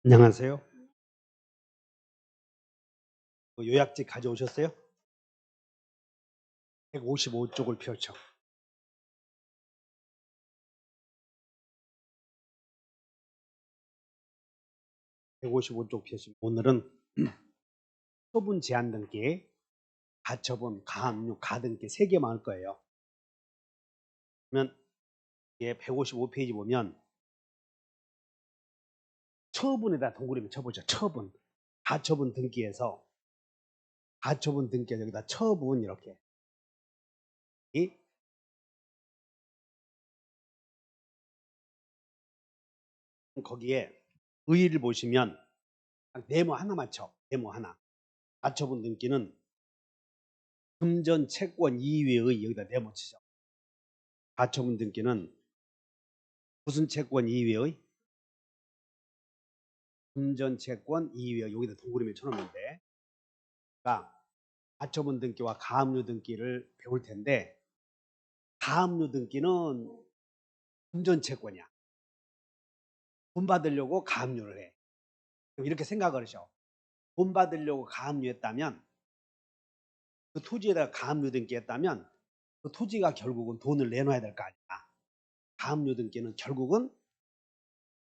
안녕하세요. 요약지 가져오셨어요? 155쪽을 펼쳐. 155쪽 펴시면 오늘은 처분 제한 등기, 가처분, 가압류, 가등기 3개만 할 거예요. 그러면 이게 155페이지 보면 처분에다 동그라미 쳐보죠. 처분. 가처분 등기에서 가처분 등기에 여기다 처분 이렇게. 거기에 의의를 보시면 네모 하나만 쳐. 네모 하나. 가처분 등기는 금전 채권 이외의 여기다 네모 치죠. 가처분 등기는 무슨 채권 이외의? 금전 채권 이외의 여기다 동그라미 쳐놓는데, 그러니까 가처분 등기와 가압류 등기를 배울 텐데, 가압류 등기는 금전 채권이야. 돈 받으려고 가압류를 해. 그럼 이렇게 생각을 하셔. 돈 받으려고 가압류했다면, 그 토지에다가 가압류 등기했다면 그 토지가 결국은 돈을 내놔야 될 거 아니야. 가압류 등기는 결국은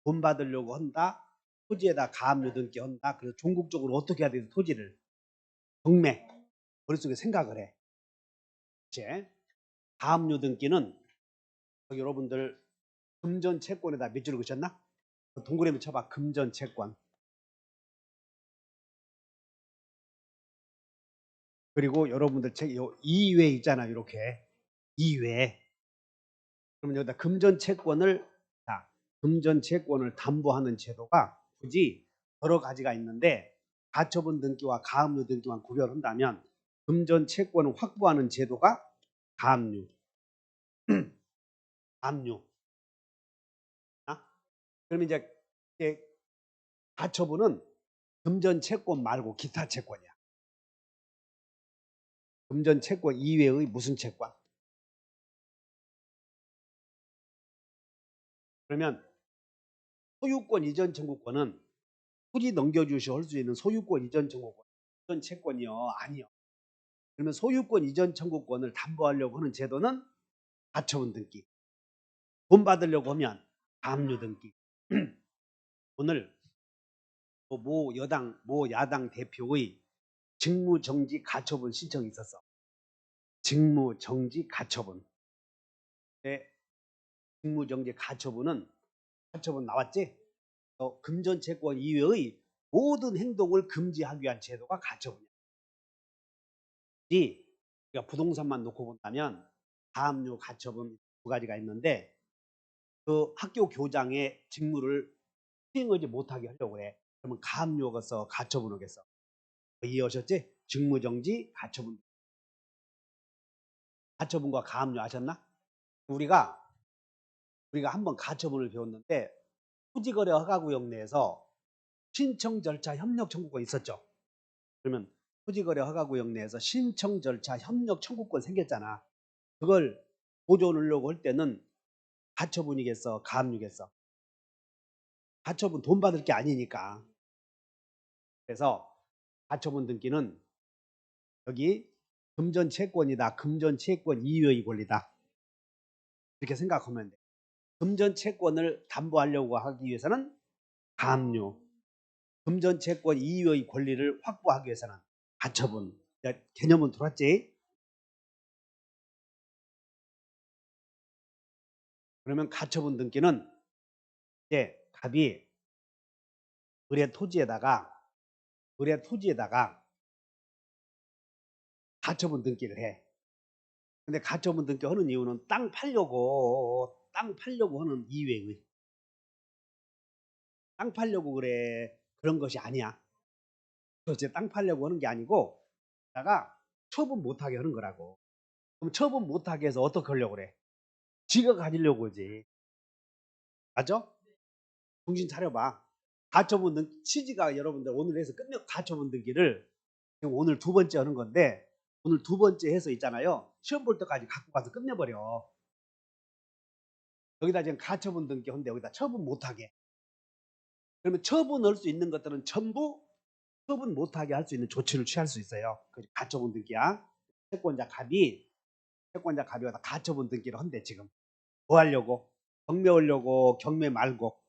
돈 받으려고 한다. 토지에다 가압류 등기한다. 그래서 종국적으로 어떻게 해야 되지? 토지를 경매 머릿속에 생각을 해. 이제 가압류 등기는 여러분들 금전 채권에다 몇 줄을 그셨나? 동그라미 쳐봐. 금전 채권. 그리고 여러분들 책 2회 있잖아요. 이렇게 2회. 그러면 여기다 금전 채권을, 자, 금전 채권을 담보하는 제도가 굳이 여러 가지가 있는데, 가처분 등기와 가압류 등기만 구별한다면 금전 채권을 확보하는 제도가 가압류. 가압류. 그러면 이제 가처분은 금전 채권 말고 기타 채권이야. 금전 채권 이외의 무슨 채권? 그러면 소유권 이전 청구권은 토지 넘겨주시오 할 수 있는 소유권 이전 청구권, 이전 채권이요? 아니요. 그러면 소유권 이전 청구권을 담보하려고 하는 제도는 가처분 등기. 돈 받으려고 하면 가압류 등기. 오늘 모 여당, 모 야당 대표의 직무정지 가처분 신청이 있었어. 직무정지 가처분. 네, 직무정지 가처분은 가처분 나왔지? 금전채권 이외의 모든 행동을 금지하기 위한 제도가 가처분이야. 그러니까 부동산만 놓고 본다면 가압류, 가처분 두 가지가 있는데, 그 학교 교장의 직무를 수행하지 못하게 하려고 해. 그러면 가압류겠어, 가처분하겠어. 이해하셨지? 직무정지, 가처분. 가처분과 가압류 아셨나? 우리가 한번 가처분을 배웠는데, 토지거래 허가구역 내에서 신청 절차 협력 청구권 있었죠. 그러면 토지거래 허가구역 내에서 신청 절차 협력 청구권 생겼잖아. 그걸 보존하려고 할 때는 가처분이겠어, 가압류겠어? 가처분 돈 받을 게 아니니까. 그래서 가처분 등기는 여기 금전채권이다, 금전채권 이외의 권리다, 이렇게 생각하면 돼. 금전채권을 담보하려고 하기 위해서는 가압류, 금전채권 이외의 권리를 확보하기 위해서는 가처분. 개념은 들어왔지? 그러면 가처분 등기는 이제 갑이 을의 토지에다가 가처분 등기를 해. 근데 가처분 등기 하는 이유는 땅 팔려고 하는 이유에, 땅 팔려고 그래, 그런 것이 아니야. 그렇지, 땅 팔려고 하는 게 아니고 다가 처분 못하게 하는 거라고. 그럼 처분 못하게 해서 어떻게 하려고 그래? 지가 가지려고 하지. 맞죠? 정신 차려봐. 가처분 등기 취지가, 여러분들 오늘 해서 끝내, 가처분 등기를 지금 오늘 두 번째 하는 건데, 오늘 두 번째 해서 있잖아요. 시험 볼 때까지 갖고 가서 끝내버려. 여기다 지금 가처분 등기 하는데 여기다 처분 못하게. 그러면 처분할 수 있는 것들은 전부 처분 못하게 할 수 있는 조치를 취할 수 있어요. 그 가처분 등기야. 채권자 갑이 와서 가처분 등기를 한대. 지금 뭐 하려고? 경매하려고? 경매 말고?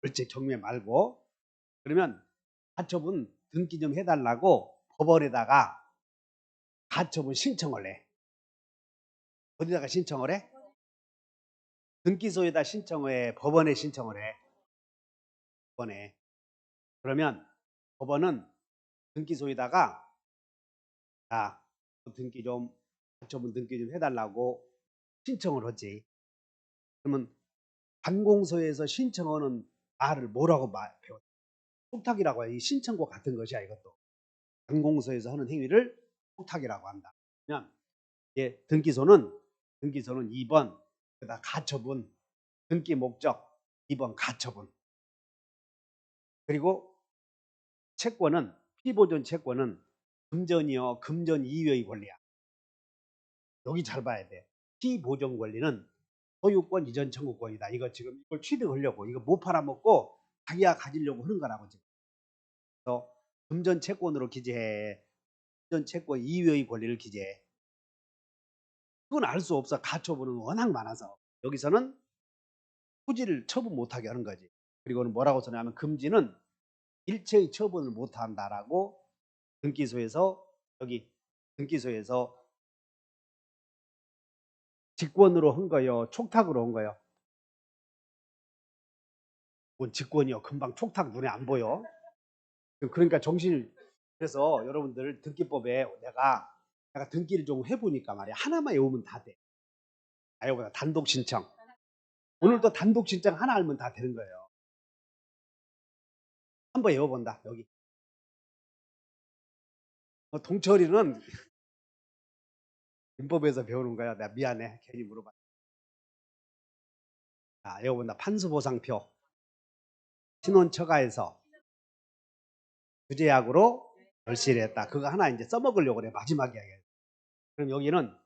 그렇지, 경매 말고. 그러면 가처분 등기 좀 해달라고 법원에다가 가처분 신청을 해. 어디다가 신청을 해? 등기소에다 신청을 해. 법원에 신청을 해. 법원에. 그러면 법원은 등기소에다가 자, 등기 좀 가처분 등기 좀 해달라고 신청을 하지. 그러면 관공서에서 신청하는 말을 뭐라고 배워? 촉탁이라고 해. 이 신청과 같은 것이야 이것도. 관공서에서 하는 행위를 촉탁이라고 한다. 그냥 예, 등기소는 2번 그다음 가처분 등기 목적 2번 가처분 그리고 채권은 피보존 채권은 금전이요 금전 이외의 권리야. 여기 잘 봐야 돼. 피보존 권리는 소유권 이전 청구권이다. 이거 지금 이걸 취득하려고 이거 못 팔아먹고 자기가 가지려고 하는 거라고 지금. 그래서 금전 채권으로 기재해. 금전 채권 이외의 권리를 기재해. 그건 알 수 없어. 가처분은 워낙 많아서. 여기서는 토지를 처분 못하게 하는 거지. 그리고는 뭐라고 써냐면 금지는 일체의 처분을 못한다라고 등기소에서 여기 등기소에서 직권으로 한 거요, 촉탁으로 한 거요. 뭔 직권이요? 금방 촉탁 눈에 안 보여. 그러니까 정신을 그래서 여러분들 등기법에 내가 등기를 좀 해보니까 말이야 하나만 외우면 다 돼. 이거보다 단독 신청. 오늘도 단독 신청 하나 알면 다 되는 거예요. 한번 외워본다 여기. 동철이는 민법에서 배우는 거야. 내가 미안해. 괜히 물어봐. 외워본다. 판수보상표. 신원처가에서 주제약으로 결실을 했다. 그거 하나 이제 써먹으려고 그래. 마지막에. 그럼 여기는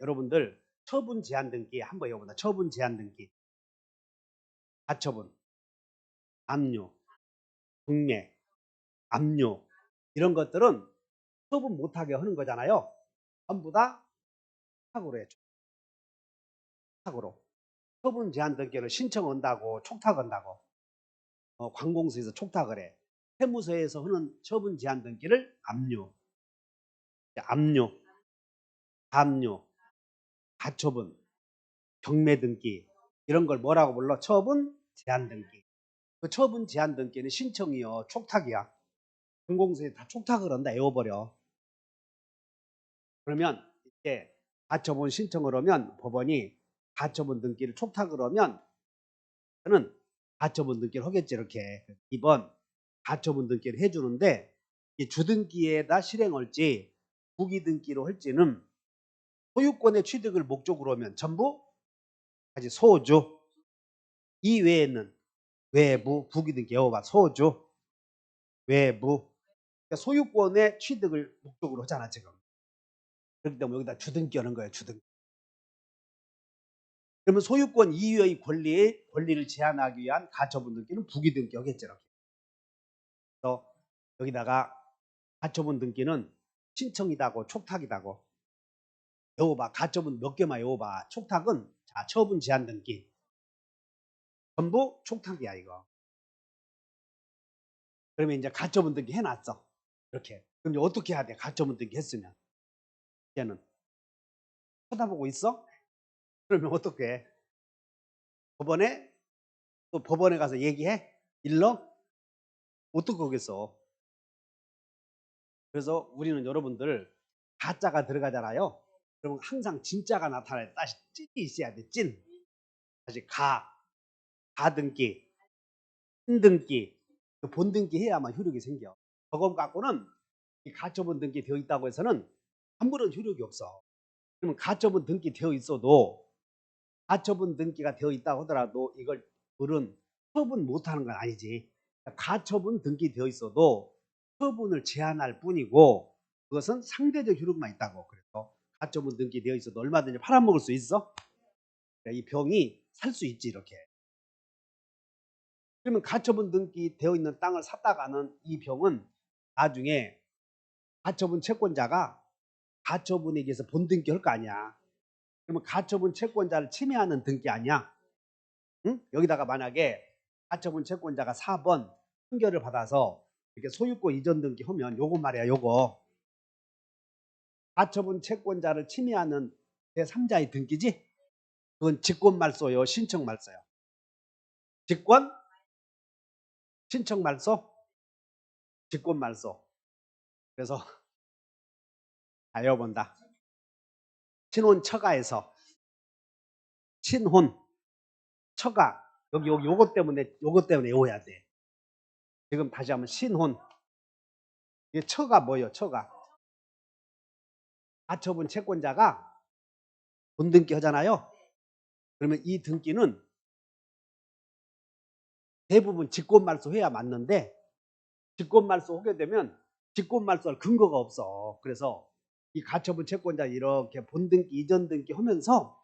여러분들 처분 제한 등기 한번 외워본다. 처분 제한 등기. 가처분, 압류, 국내, 압류 이런 것들은 처분 못하게 하는 거잖아요. 전부 다 촉탁으로 해. 촉탁으로. 처분 제한 등기를 신청한다고 촉탁한다고. 관공서에서 촉탁을 해. 세무서에서 하는 처분 제한 등기를 압류, 압류, 압류, 가처분, 경매 등기 이런 걸 뭐라고 불러? 처분 제한 등기. 그 처분 제한 등기는 신청이요, 촉탁이야. 관공서에 다 촉탁을 한다. 외워버려. 그러면 이제 가처분 신청을 하면 법원이 가처분 등기를 촉탁을 하면 저는 가처분 등기를 하겠지 이렇게. 2번 가처분 등기를 해주는데 이 주등기에다 실행할지 부기등기로 할지는 소유권의 취득을 목적으로 하면 전부 아직 소주 이외에는 외부 부기등기 외워봐. 소주 외부 그러니까 소유권의 취득을 목적으로 하잖아 지금. 그렇기 때문에 여기다 주등기 하는 거예요. 주등기. 그러면 소유권 이외의 권리를 제한하기 위한 가처분 등기는 부기등기 하겠죠. 이렇게. 그래서 여기다가 가처분 등기는 신청이다고 촉탁이다고 외워봐. 가처분 몇 개만 외워봐. 촉탁은 자 처분 제한 등기 전부 촉탁이야 이거. 그러면 이제 가처분 등기 해놨어. 이렇게. 그럼 이제 어떻게 해야 돼? 가처분 등기 했으면 얘는 쳐다보고 있어? 그러면 어떻게 해? 법원에 또 법원에 가서 얘기해? 일러? 어떻게 하겠어? 그래서 우리는 여러분들 가짜가 들어가잖아요. 그러면 항상 진짜가 나타날 때 다시 찐이 있어야 돼. 찐. 다시 가등기, 신등기, 본등기 해야만 효력이 생겨. 저거 갖고는 이 가처분 등기 되어 있다고 해서는 아무런 효력이 없어. 그러면 가처분 등기 되어 있어도 가처분 등기가 되어 있다고 하더라도 이걸 을은 처분 못하는 건 아니지. 가처분 등기 되어 있어도 처분을 제한할 뿐이고 그것은 상대적 효력만 있다고. 그래서 가처분 등기 되어 있어도 얼마든지 팔아먹을 수 있어. 이 병이 살 수 있지 이렇게. 그러면 가처분 등기 되어 있는 땅을 샀다가는 이 병은 나중에 가처분 채권자가 가처분에 의해서 본등기 할 거 아니야. 그러면 가처분 채권자를 침해하는 등기 아니야. 응? 여기다가 만약에 가처분 채권자가 4번 판결을 받아서 이렇게 소유권 이전 등기 하면 요거 말이야. 요거 가처분 채권자를 침해하는 제3자의 등기지. 그건 직권말소요, 신청말소요. 직권, 신청말소, 직권말소. 그래서 알려본다. 친혼 처가에서 친혼 처가 여기 요것 때문에 외워야 돼. 지금 다시 한번 신혼. 이게 처가 뭐예요? 처가 가처분 채권자가 본등기 하잖아요. 그러면 이 등기는 대부분 직권말소 해야 맞는데 직권말소 하게 되면 직권말소할 근거가 없어. 그래서 이 가처분 채권자 이렇게 본등기 이전 등기 하면서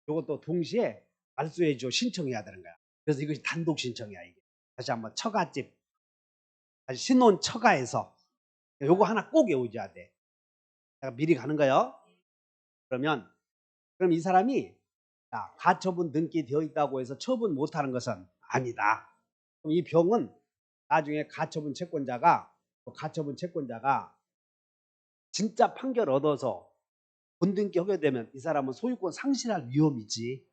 이것도 동시에 말소해줘 신청해야 되는 거야. 그래서 이것이 단독 신청이야. 이게 다시 한번 처가집 다시 신혼 처가에서 요거 하나 꼭 외워줘야 돼. 내가 미리 가는 거예요. 그럼 이 사람이 가처분 등기 되어 있다고 해서 처분 못하는 것은 아니다. 그럼 이 병은 나중에 가처분 채권자가 진짜 판결 얻어서 본등기 하게 되면 이 사람은 소유권 상실할 위험이지.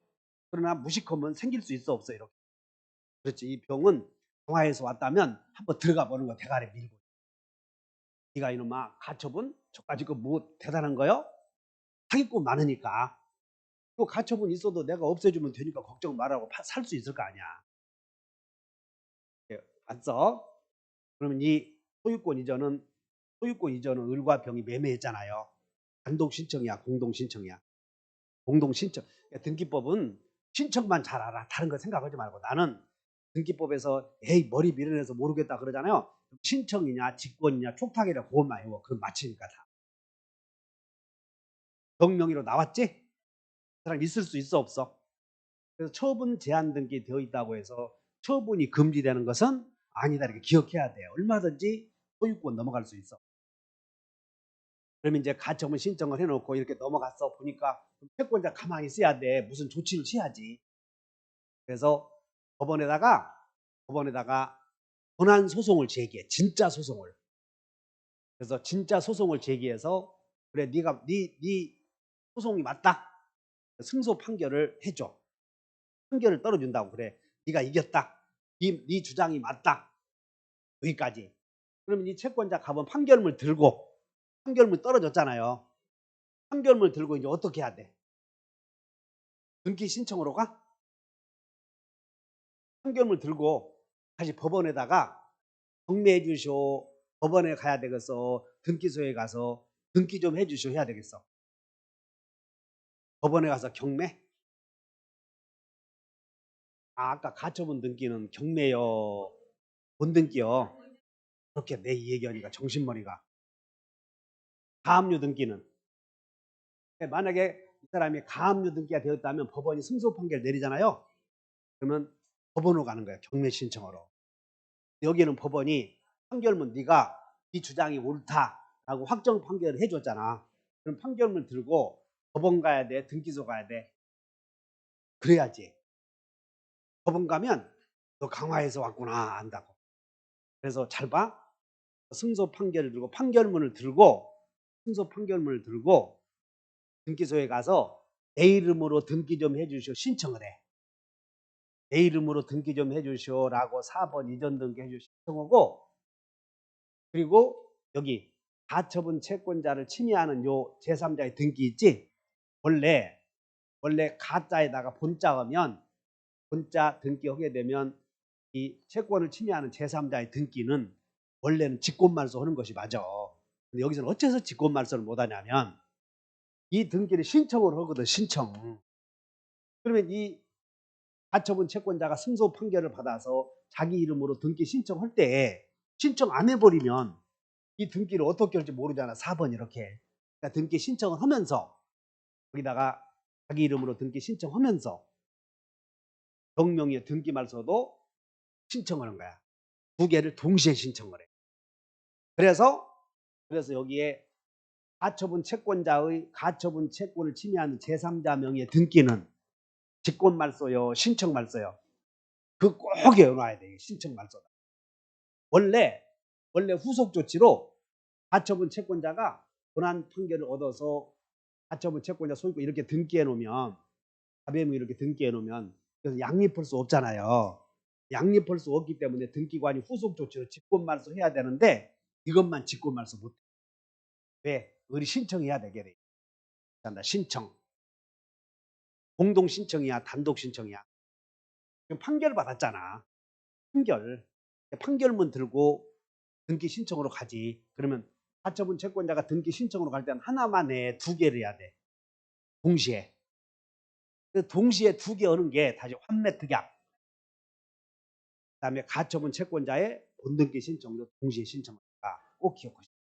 그러나 무식하면 생길 수 있어 없어 이렇게. 그렇지. 이 병은 동화에서 왔다면 한번 들어가 보는 거 대가리 밀고. 네가 이놈아 가처분 저까지 뭐 대단한 거요? 사기꾼 많으니까. 또 가처분 있어도 내가 없애주면 되니까 걱정 말라고 살 수 있을 거 아니야. 봤어? 그러면 이 소유권 이전은 을과 병이 매매했잖아요. 단독 신청이야, 공동 신청이야. 공동 신청. 등기법은 신청만 잘 알아. 다른 거 생각하지 말고 나는 등기법에서 에이 머리 밀어내서 모르겠다 그러잖아요. 신청이냐 직권이냐 촉탁이냐 그것만 해요. 그건 맞히니까 다. 병명의로 나왔지? 사람 있을 수 있어 없어? 그래서 처분 제한 등기 되어 있다고 해서 처분이 금지되는 것은 아니다 이렇게 기억해야 돼요. 얼마든지 소유권 넘어갈 수 있어. 그러면 이제 가처분 신청을 해놓고 이렇게 넘어갔어 보니까 채권자 가만히 있어야 돼. 무슨 조치를 취하지. 그래서 법원에다가 권한 소송을 제기해. 진짜 소송을. 그래서 진짜 소송을 제기해서 그래 네가 네 소송이 맞다. 승소 판결을 해줘. 판결을 떨어준다고 그래. 네가 이겼다. 네 주장이 맞다. 여기까지. 그러면 이 채권자 가면 판결문 들고 판결문 떨어졌잖아요. 판결문 들고 이제 어떻게 해야 돼? 등기 신청으로 가? 판결문 들고 다시 법원에다가 경매해 주시오. 법원에 가야 되겠어. 등기소에 가서 등기 좀 해 주시오 해야 되겠어. 법원에 가서 경매? 아까 가처분 등기는 경매요. 본등기요. 그렇게 내 얘기하니까 정신머리가. 가압류 등기는 만약에 이 사람이 가압류 등기가 되었다면 법원이 승소 판결 내리잖아요. 그러면 법원으로 가는 거예요. 경매 신청으로. 여기는 법원이 판결문 네가 네 주장이 옳다라고 확정 판결을 해줬잖아. 그럼 판결문 들고 법원 가야 돼? 등기소 가야 돼? 그래야지. 법원 가면 너 강화해서 왔구나 안다고. 그래서 잘 봐. 승소 판결을 들고 승소 판결문을 들고 등기소에 가서 내 이름으로 등기 좀 해주시오 신청을 해. 내 이름으로 등기 좀 해주시오라고 4번 이전 등기 해주시오 신청하고 그리고 여기 가처분 채권자를 침해하는 요 제3자의 등기 있지? 원래 가짜에다가 본자 하면 본자 등기하게 되면 이 채권을 침해하는 제3자의 등기는 원래는 직권말소 하는 것이 맞아. 근데 여기서는 어째서 직권말소를 못하냐면 이 등기를 신청을 하거든. 신청. 그러면 이 가처분 채권자가 승소 판결을 받아서 자기 이름으로 등기 신청할 때 신청 안 해버리면 이 등기를 어떻게 할지 모르잖아. 4번 이렇게. 그러니까 등기 신청을 하면서 거기다가 자기 이름으로 등기 신청하면서 병명의 등기 말소도 신청하는 거야. 두 개를 동시에 신청을 해. 그래서 여기에 가처분 채권자의 가처분 채권을 침해하는 제3자 명의의 등기는 직권 말소요, 신청 말소요. 그 꼭 외워놔야 돼. 신청 말소다. 원래 후속 조치로 가처분 채권자가 본안 판결을 얻어서 가처분 채권자 소유권 이렇게 등기해 놓으면 가배무 이렇게 등기해 놓으면 그래서 양립할 수 없잖아요. 양립할 수 없기 때문에 등기관이 후속 조치로 직권 말소해야 되는데 이것만 직권 말소 못 해. 왜? 우리 신청해야 되게 돼. 신청. 공동 신청이야, 단독 신청이야. 지금 판결을 받았잖아. 판결문 들고 등기 신청으로 가지. 그러면 가처분 채권자가 등기 신청으로 갈 때는 하나만 해, 두 개를 해야 돼. 동시에. 동시에 두 개 하는 게 다시 환매특약. 그다음에 가처분 채권자의 본등기 신청도 동시에 신청한다. 꼭 기억하시고.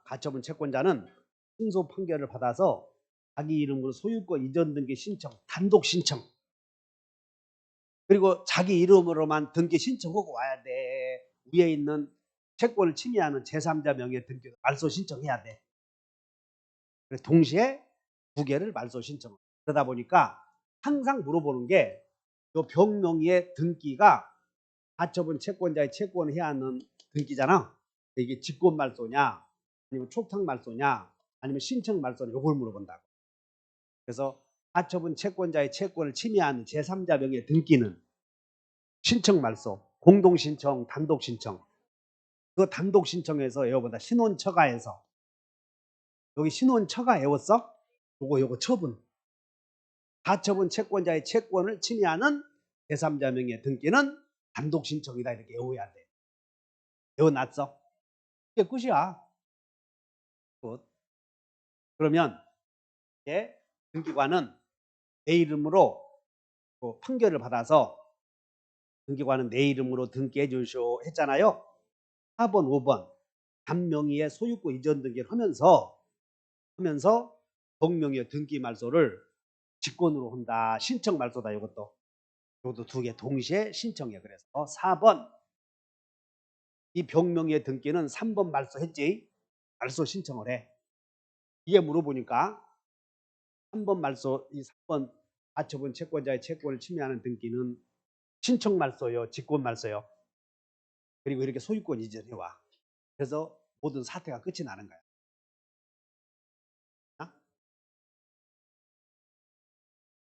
가처분 채권자는 승소 판결을 받아서 자기 이름으로 소유권 이전 등기 신청, 단독 신청. 그리고 자기 이름으로만 등기 신청하고 와야 돼. 위에 있는 채권을 침해하는 제3자 명의 등기도 말소 신청해야 돼. 그래서 동시에 두 개를 말소 신청. 그러다 보니까 항상 물어보는 게 이 병명의의 등기가 가처분 채권자의 채권을 해야 하는 등기잖아. 이게 직권 말소냐, 아니면 촉탁 말소냐, 아니면 신청 말소냐, 이걸 물어본다고. 그래서 가처분 채권자의 채권을 침해하는 제3자 명의 등기는 신청 말소, 공동 신청, 단독 신청. 그 단독 신청에서 외워보다 신원 처가에서 여기 신원 처가 외웠어? 요거 처분. 가처분 채권자의 채권을 침해하는 제3자 명의 등기는 단독 신청이다 이렇게 외워야 돼. 외워놨어? 이게 끝이야. 끝. 그러면 이제 등기관은 내 이름으로 판결을 받아서 등기관은 내 이름으로 등기해 주시오 했잖아요. 4번, 5번 단명의의 소유권 이전 등기를 하면서 동명의 등기 말소를 직권으로 한다. 신청 말소다. 이것도 두 개 동시에 신청해. 그래서 4번 이 병명의 등기는 3번 말소했지. 말소 신청을 해. 이게 물어보니까 3번 말소, 이 3번 가처분 채권자의 채권을 침해하는 등기는 신청 말소요, 직권 말소요. 그리고 이렇게 소유권 이전해 와. 그래서 모든 사태가 끝이 나는 거야.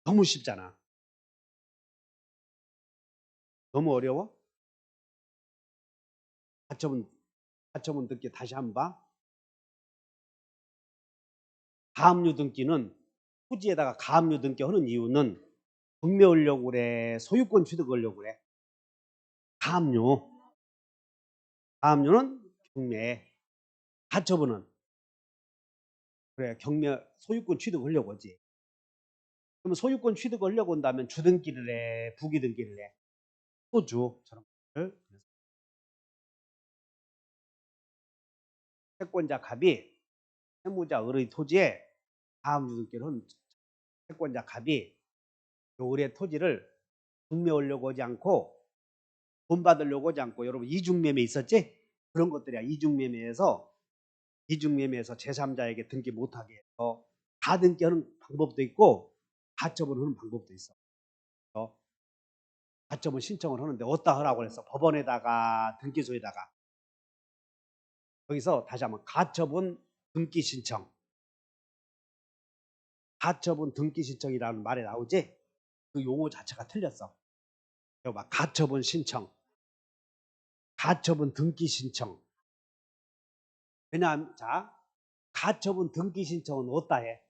너무 쉽잖아. 너무 어려워? 가처분 등기 다시 한번 봐. 가압류 등기는 후지에다가 가압류 등기 하는 이유는 경매하려고 그래, 소유권 취득하려고 그래. 가압류는 경매, 가처분은 그래 경매 소유권 취득하려고 하지. 그러면 소유권 취득하려고 한다면 주등기를 해, 부기등기를 해. 소주처럼. 채권자 갑이 채무자 을의 토지에 가압류 등기를 한 채권자 갑이 요 을의 토지를 경매하려고 하지 않고 돈 받으려고 하지 않고 여러분 이중매매 있었지? 그런 것들이야. 이중매매에서 제3자에게 등기 못하게 해서 가등기하는 방법도 있고 가처분하는 방법도 있어. 가처분 신청을 하는데 어디다 하라고 해서 법원에다가 등기소에다가 여기서 다시 한번 가처분 등기 신청 가처분 등기 신청이라는 말이 나오지? 그 용어 자체가 틀렸어. 여봐 가처분 신청 가처분 등기 신청. 왜냐하면 자 가처분 등기 신청은 어디다 해?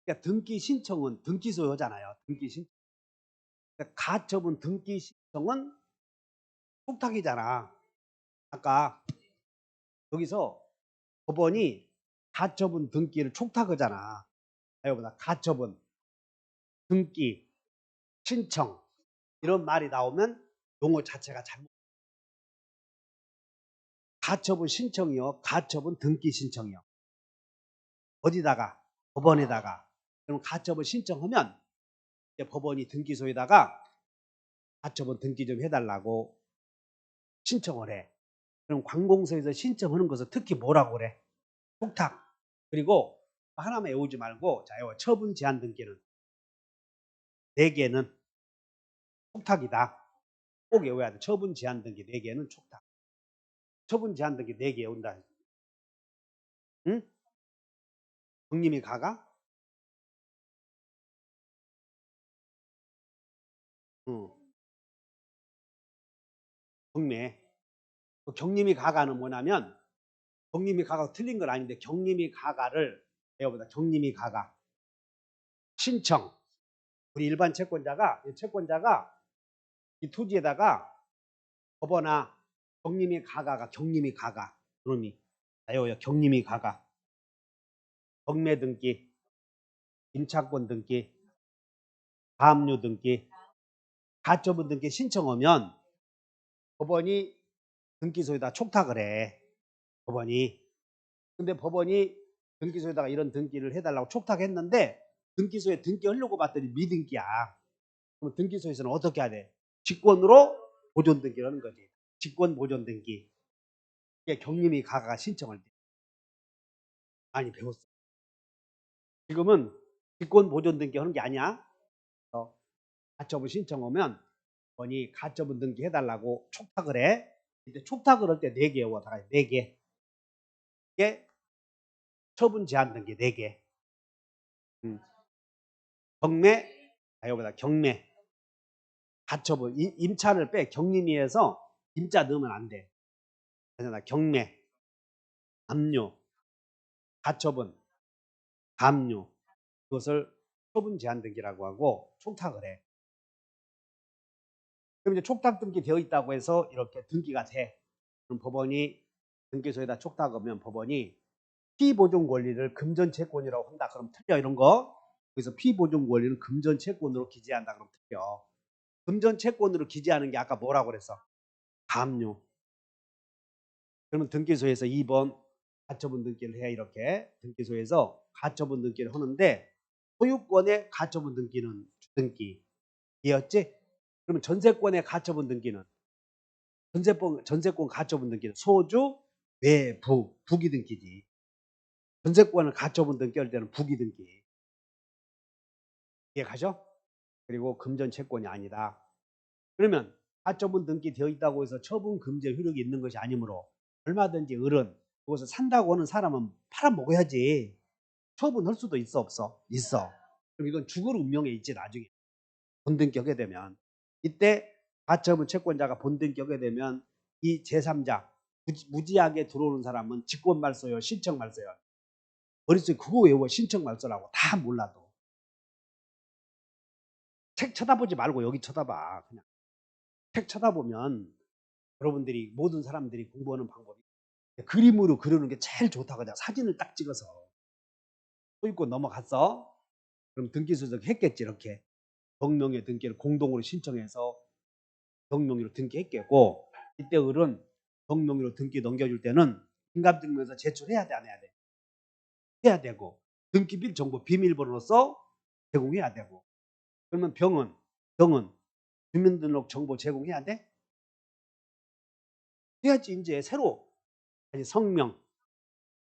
그러니까 등기 신청은 등기소에 하잖아요. 등기 신청. 그러니까 가처분 등기 신청은 촉탁이잖아. 아까 여기서 법원이 가처분 등기를 촉탁하잖아. 여기보다 가처분 등기 신청 이런 말이 나오면 용어 자체가 잘못. 가처분 신청이요. 가처분 등기 신청이요. 어디다가? 법원에다가. 그럼 가처분 신청하면 이제 법원이 등기소에다가 가처분 등기 좀 해달라고 신청을 해. 그럼 관공서에서 신청하는 것은 특히 뭐라고 그래? 촉탁. 그리고 하나만 외우지 말고, 자, 요 처분 제한 등기는 4개는 촉탁이다. 꼭 외워야 돼. 처분 제한 등기 4개는 촉탁. 처분 제한 등기 4개 외운다. 응? 경림이 가가? 응. 경매. 경림이 가가는 뭐냐면, 경림이 가가 틀린 건 아닌데, 경림이 가가를 외워보자. 경림이 가가. 신청. 우리 일반 채권자가 이 토지에다가 법원아 경림이 가가가 경림이 가가 그놈이 자요요 경림이 가가 경매 등기 임차권 등기 가압류 등기 가처분 등기 신청하면 법원이 등기소에다 촉탁을 해. 법원이. 근데 법원이 등기소에다가 이런 등기를 해달라고 촉탁했는데 등기소에 등기하려고 봤더니 미등기야. 그럼 등기소에서는 어떻게 해야 돼? 직권으로 보존 등기를 하는 거지. 직권 보존 등기. 이게 경림이 가가 신청할 때 많이 배웠어. 지금은 직권 보존 등기 하는 게 아니야. 가처분 신청 오면 법원이 가처분 등기 해달라고 촉탁을 해. 근데 촉탁을 할 때 4개 외워. 4개. 이게 처분 제한 등기 4개. 경매, 이거보다 경매, 가처분, 임차를 빼. 경림위에서 임차 넣으면 안 돼. 그래서 경매, 압류, 가처분, 가압류 그것을 처분 제한 등기라고 하고 촉탁을 해. 그럼 이제 촉탁 등기 되어 있다고 해서 이렇게 등기가 돼. 그럼 법원이 등기소에다 촉탁하면 법원이 피보존 권리를 금전 채권이라고 한다. 그럼 틀려 이런 거. 그래서 피보존 권리는 금전 채권으로 기재한다. 그럼 틀려. 금전 채권으로 기재하는 게 아까 뭐라고 그랬어? 가압류. 그러면 등기소에서 2번 가처분 등기를 해. 이렇게 등기소에서 가처분 등기를 하는데 소유권의 가처분 등기는 주등기 이었지? 그러면 전세권의 가처분 등기는 전세권 가처분 등기는 소주, 외부, 부기 등기지. 전세권을 가처분 등기할 때는 부기 등기. 이해가죠? 그리고 금전 채권이 아니다. 그러면 가처분 등기 되어 있다고 해서 처분 금지 효력이 있는 것이 아니므로 얼마든지 을은 그것을 산다고 하는 사람은 팔아먹어야지. 처분할 수도 있어 없어? 있어. 그럼 이건 죽을 운명에 있지. 나중에 본등기 하게 되면 이때 가처분 채권자가 본등기 하게 되면 이 제3자 무지하게 들어오는 사람은 직권 말소요 신청 말소요. 머릿속에 그거 외워. 신청 말소라고. 다 몰라도 책 쳐다보지 말고 여기 쳐다봐. 그냥 책 쳐다보면 여러분들이 모든 사람들이 공부하는 방법이 그림으로 그리는 게 제일 좋다고 하자. 사진을 딱 찍어서 소유권 넘어갔어. 그럼 등기소득 했겠지. 이렇게 경명의 등기를 공동으로 신청해서 경명의로 등기했겠고 이때 을은 경명의로 등기 넘겨줄 때는 인감증명서 제출해야 돼 안 해야 돼? 해야 되고 등기빌 정보 비밀번호로서 제공해야 되고 그러면 병은 주민등록 정보 제공해야 돼? 해야지. 이제 새로 성명,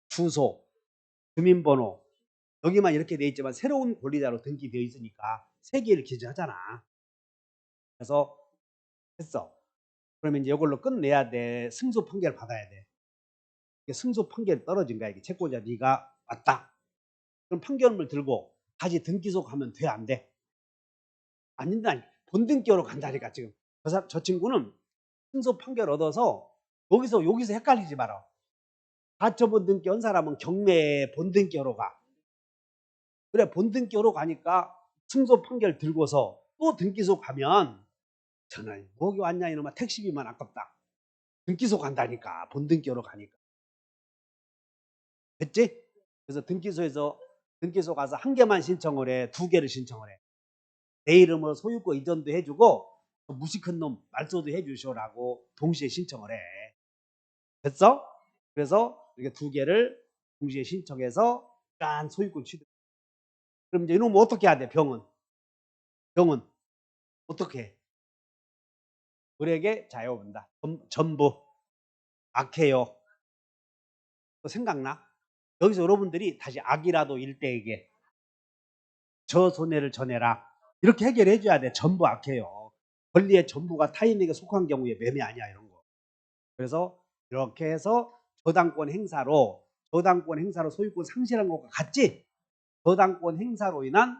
주소, 주민번호 여기만 이렇게 돼 있지만 새로운 권리자로 등기되어 있으니까 3개를 기재하잖아. 그래서 했어. 그러면 이제 이걸로 끝내야 돼. 승소 판결 받아야 돼. 승소 판결 떨어진 거야. 이게 채권자 네가 맞다. 그럼 판결문을 들고 다시 등기소 가면 돼 안 돼? 아닌다. 본등기로 간다니까 지금. 저 친구는 승소 판결 얻어서 여기서 헷갈리지 마라. 가처분 등기 한 사람은 경매에 본등기로 가. 그래 본등기로 가니까 승소 판결 들고서 또 등기소 가면 전화해. 뭐기 왔냐 이놈아 택시비만 아깝다. 등기소 간다니까. 본등기로 가니까. 됐지? 그래서 등기소 가서 1개만 신청을 해. 2개를 신청을 해. 내 이름으로 소유권 이전도 해주고 무식한 놈 말소도 해주시오라고 동시에 신청을 해. 됐어? 그래서 이렇게 2개를 동시에 신청해서 짠 소유권 취득. 그럼 이제 이놈은 어떻게 해야 돼? 병은 병은 어떻게 해? 을에게 자여온다. 전부 악해요. 또 생각나? 여기서 여러분들이 다시 악이라도 일대에게 저 손해를 전해라. 이렇게 해결해 줘야 돼. 전부 악해요. 권리의 전부가 타인에게 속한 경우에 매매 아니야 이런 거. 그래서 이렇게 해서 저당권 행사로 소유권 상실한 것과 같지? 저당권 행사로 인한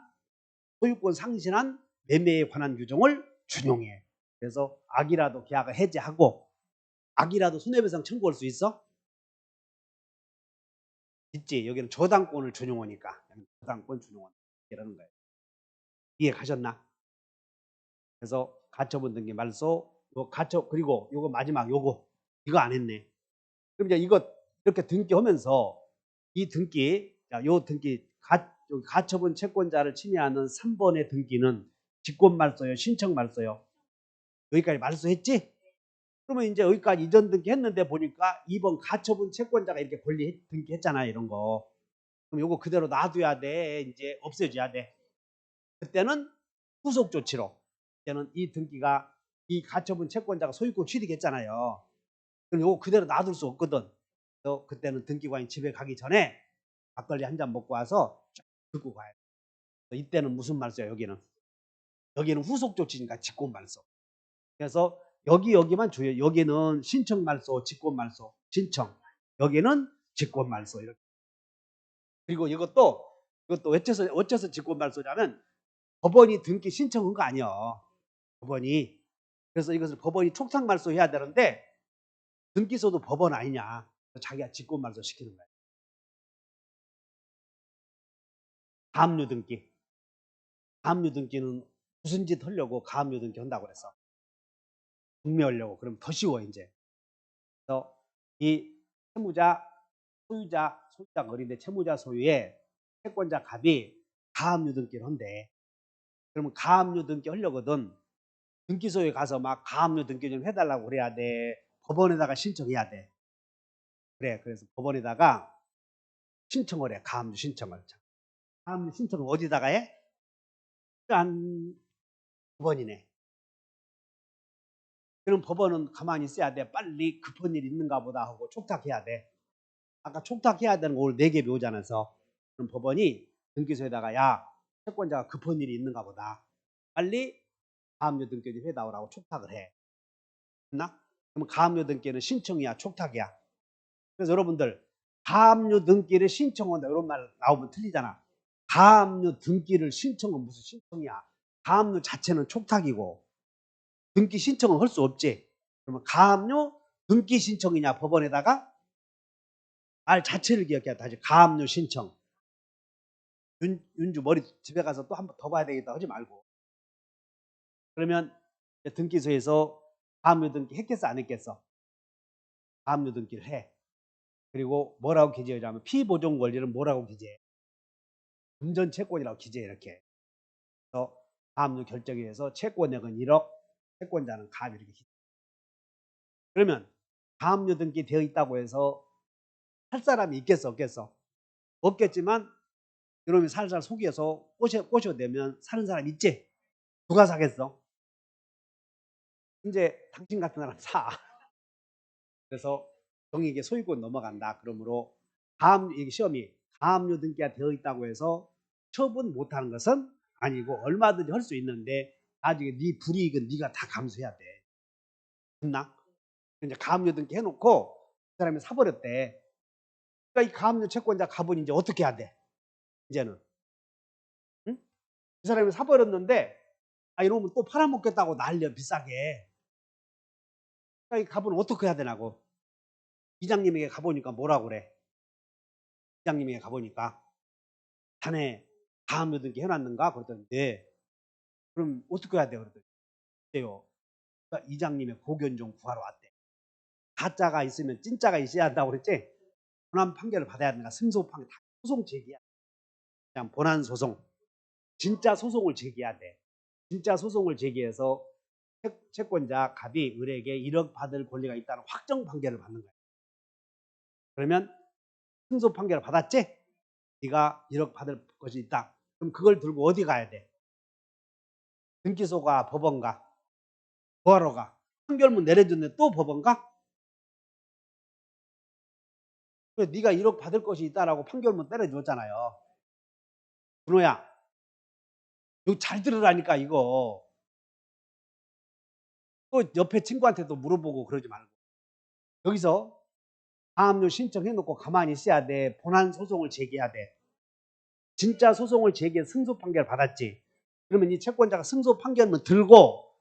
소유권 상실한 매매에 관한 규정을 준용해. 그래서 악이라도 계약을 해지하고 악이라도 손해배상 청구할 수 있어? 있지. 여기는 저당권을 준용하니까 저당권 준용원 이라는 거예요. 이해 가셨나? 그래서 가처분 등기 말소 요 가처 그리고 요거 마지막 요거 이거 안 했네. 그럼 이제 이거 이렇게 등기하면서 이 등기 요 등기 가처분 채권자를 침해하는 3번의 등기는 직권 말소요, 신청 말소요. 여기까지 말소했지? 그러면 이제 여기까지 이전 등기 했는데 보니까 2번 가처분 채권자가 이렇게 권리 등기했잖아요, 이런 거. 그럼 요거 그대로 놔둬야 돼. 이제 없애줘야 돼. 그때는 후속 조치로. 그때는 이 등기가 이 가처분 채권자가 소유권 취득했잖아요. 그럼 요거 그대로 놔둘 수 없거든. 그래서 그때는 등기관이 집에 가기 전에 막걸리 한 잔 먹고 와서 쫙 듣고 가야 돼. 이때는 무슨 말소야, 여기는 후속 조치니까 직권 말소. 그래서 여기만 주의. 여기는 신청 말소, 직권 말소, 신청. 여기는 직권 말소 이렇게. 그리고 이것도 어째서 직권 말소냐면 법원이 등기 신청한 거 아니야. 법원이. 그래서 이것을 법원이 촉탁 말소해야 되는데 등기소도 법원 아니냐. 자기가 직권 말소 시키는 거야. 가압류 등기. 가압류 등기는 무슨 짓 하려고 가압류 등기 한다고 그랬어. 경매하려고. 그럼 더 쉬워 이제. 그래서 이 채무자, 소유자 어린데 채무자 소유의 채권자 갑이 가압류 등기를 한대. 그러면 가압류 등기 하려거든. 등기소에 가서 막 가압류 등기 좀 해달라고 그래야 돼. 법원에다가 신청해야 돼. 그래. 그래서 법원에다가 신청을 해. 가압류 신청을. 가압류 신청을 어디다가 해? 짠. 법원이네. 그럼 법원은 가만히 있어야 돼. 빨리 급한 일 있는가 보다 하고 촉탁해야 돼. 아까 촉탁해야 되는 거 오늘 4개 배우잖아서. 그럼 법원이 등기소에다가 야, 채권자가 급한 일이 있는가 보다. 빨리 가압류 등기 좀 해다오라고 촉탁을 해. 됐나? 그럼 가압류 등기는 신청이야, 촉탁이야. 그래서 여러분들 가압류 등기를 신청한다 이런 말 나오면 틀리잖아. 가압류 등기를 신청은 무슨 신청이야. 가압류 자체는 촉탁이고 등기 신청은 할 수 없지. 그러면 가압류 등기 신청이냐 법원에다가 말 자체를 기억해야 다시 가압류 신청. 윤주 머리 집에 가서 또 한 번 더 봐야 되겠다 하지 말고. 그러면 등기소에서 가압류 등기 했겠어 안 했겠어? 가압류 등기를 해. 그리고 뭐라고 기재하냐면 피보존 권리는 뭐라고 기재해? 금전 채권이라고 기재해 이렇게. 그래서 가압류 결정에 의해서 채권액은 1억, 채권자는 가압 이렇게 기재. 그러면 가압류 등기 되어 있다고 해서 할 사람이 있겠어 없겠어? 없겠지만 이놈이 살살 속여서 꼬셔대면 사는 사람 있지? 누가 사겠어? 이제 당신 같은 사람 사. 그래서 정익의 소유권 넘어간다. 그러므로 시험이 가압류 등기가 되어 있다고 해서 처분 못하는 것은 아니고 얼마든지 할 수 있는데 나중에 네 불이익은 네가 다 감수해야 돼. 됐나? 이제 가압류 등기 해놓고 그 사람이 사버렸대. 그러니까 이 가압류 채권자 갑은 이제 어떻게 해야 돼? 이제는 응? 그 사람이 사버렸는데 이러면 또 팔아먹겠다고 난리야 비싸게. 그러니까 이 갑은 어떻게 해야 되냐고. 이장님에게 가보니까 뭐라고 그래? 이장님에게 가보니까 자네 가압류 등기 해놨는가? 그러더니 네. 그럼 어떻게 해야 돼? 그러더니 그래요. 그러니까 이장님의 고견 좀 구하러 왔대. 가짜가 있으면 진짜가 있어야 한다고 그랬지? 본안 판결을 받아야 되니까 승소 판결 다 소송 제기야. 그냥 본안 소송. 진짜 소송을 제기해야 돼. 진짜 소송을 제기해서 채권자 갑이 을에게 1억 받을 권리가 있다는 확정 판결을 받는 거야. 그러면 승소 판결을 받았지? 네가 1억 받을 것이 있다. 그럼 그걸 들고 어디 가야 돼? 등기소가 법원가? 뭐하러 가? 판결문 내려줬는데 또 법원 가? 그래, 네가 1억 받을 것이 있다라고 판결문 때려줬잖아요. 준호야, 이거 잘 들으라니까 이거. 또 옆에 친구한테도 물어보고 그러지 말고. 여기서 가압류 신청해놓고 가만히 있어야 돼. 본안 소송을 제기해야 돼. 진짜 소송을 제기해 승소 판결 받았지. 그러면 이 채권자가 승소 판결문 들고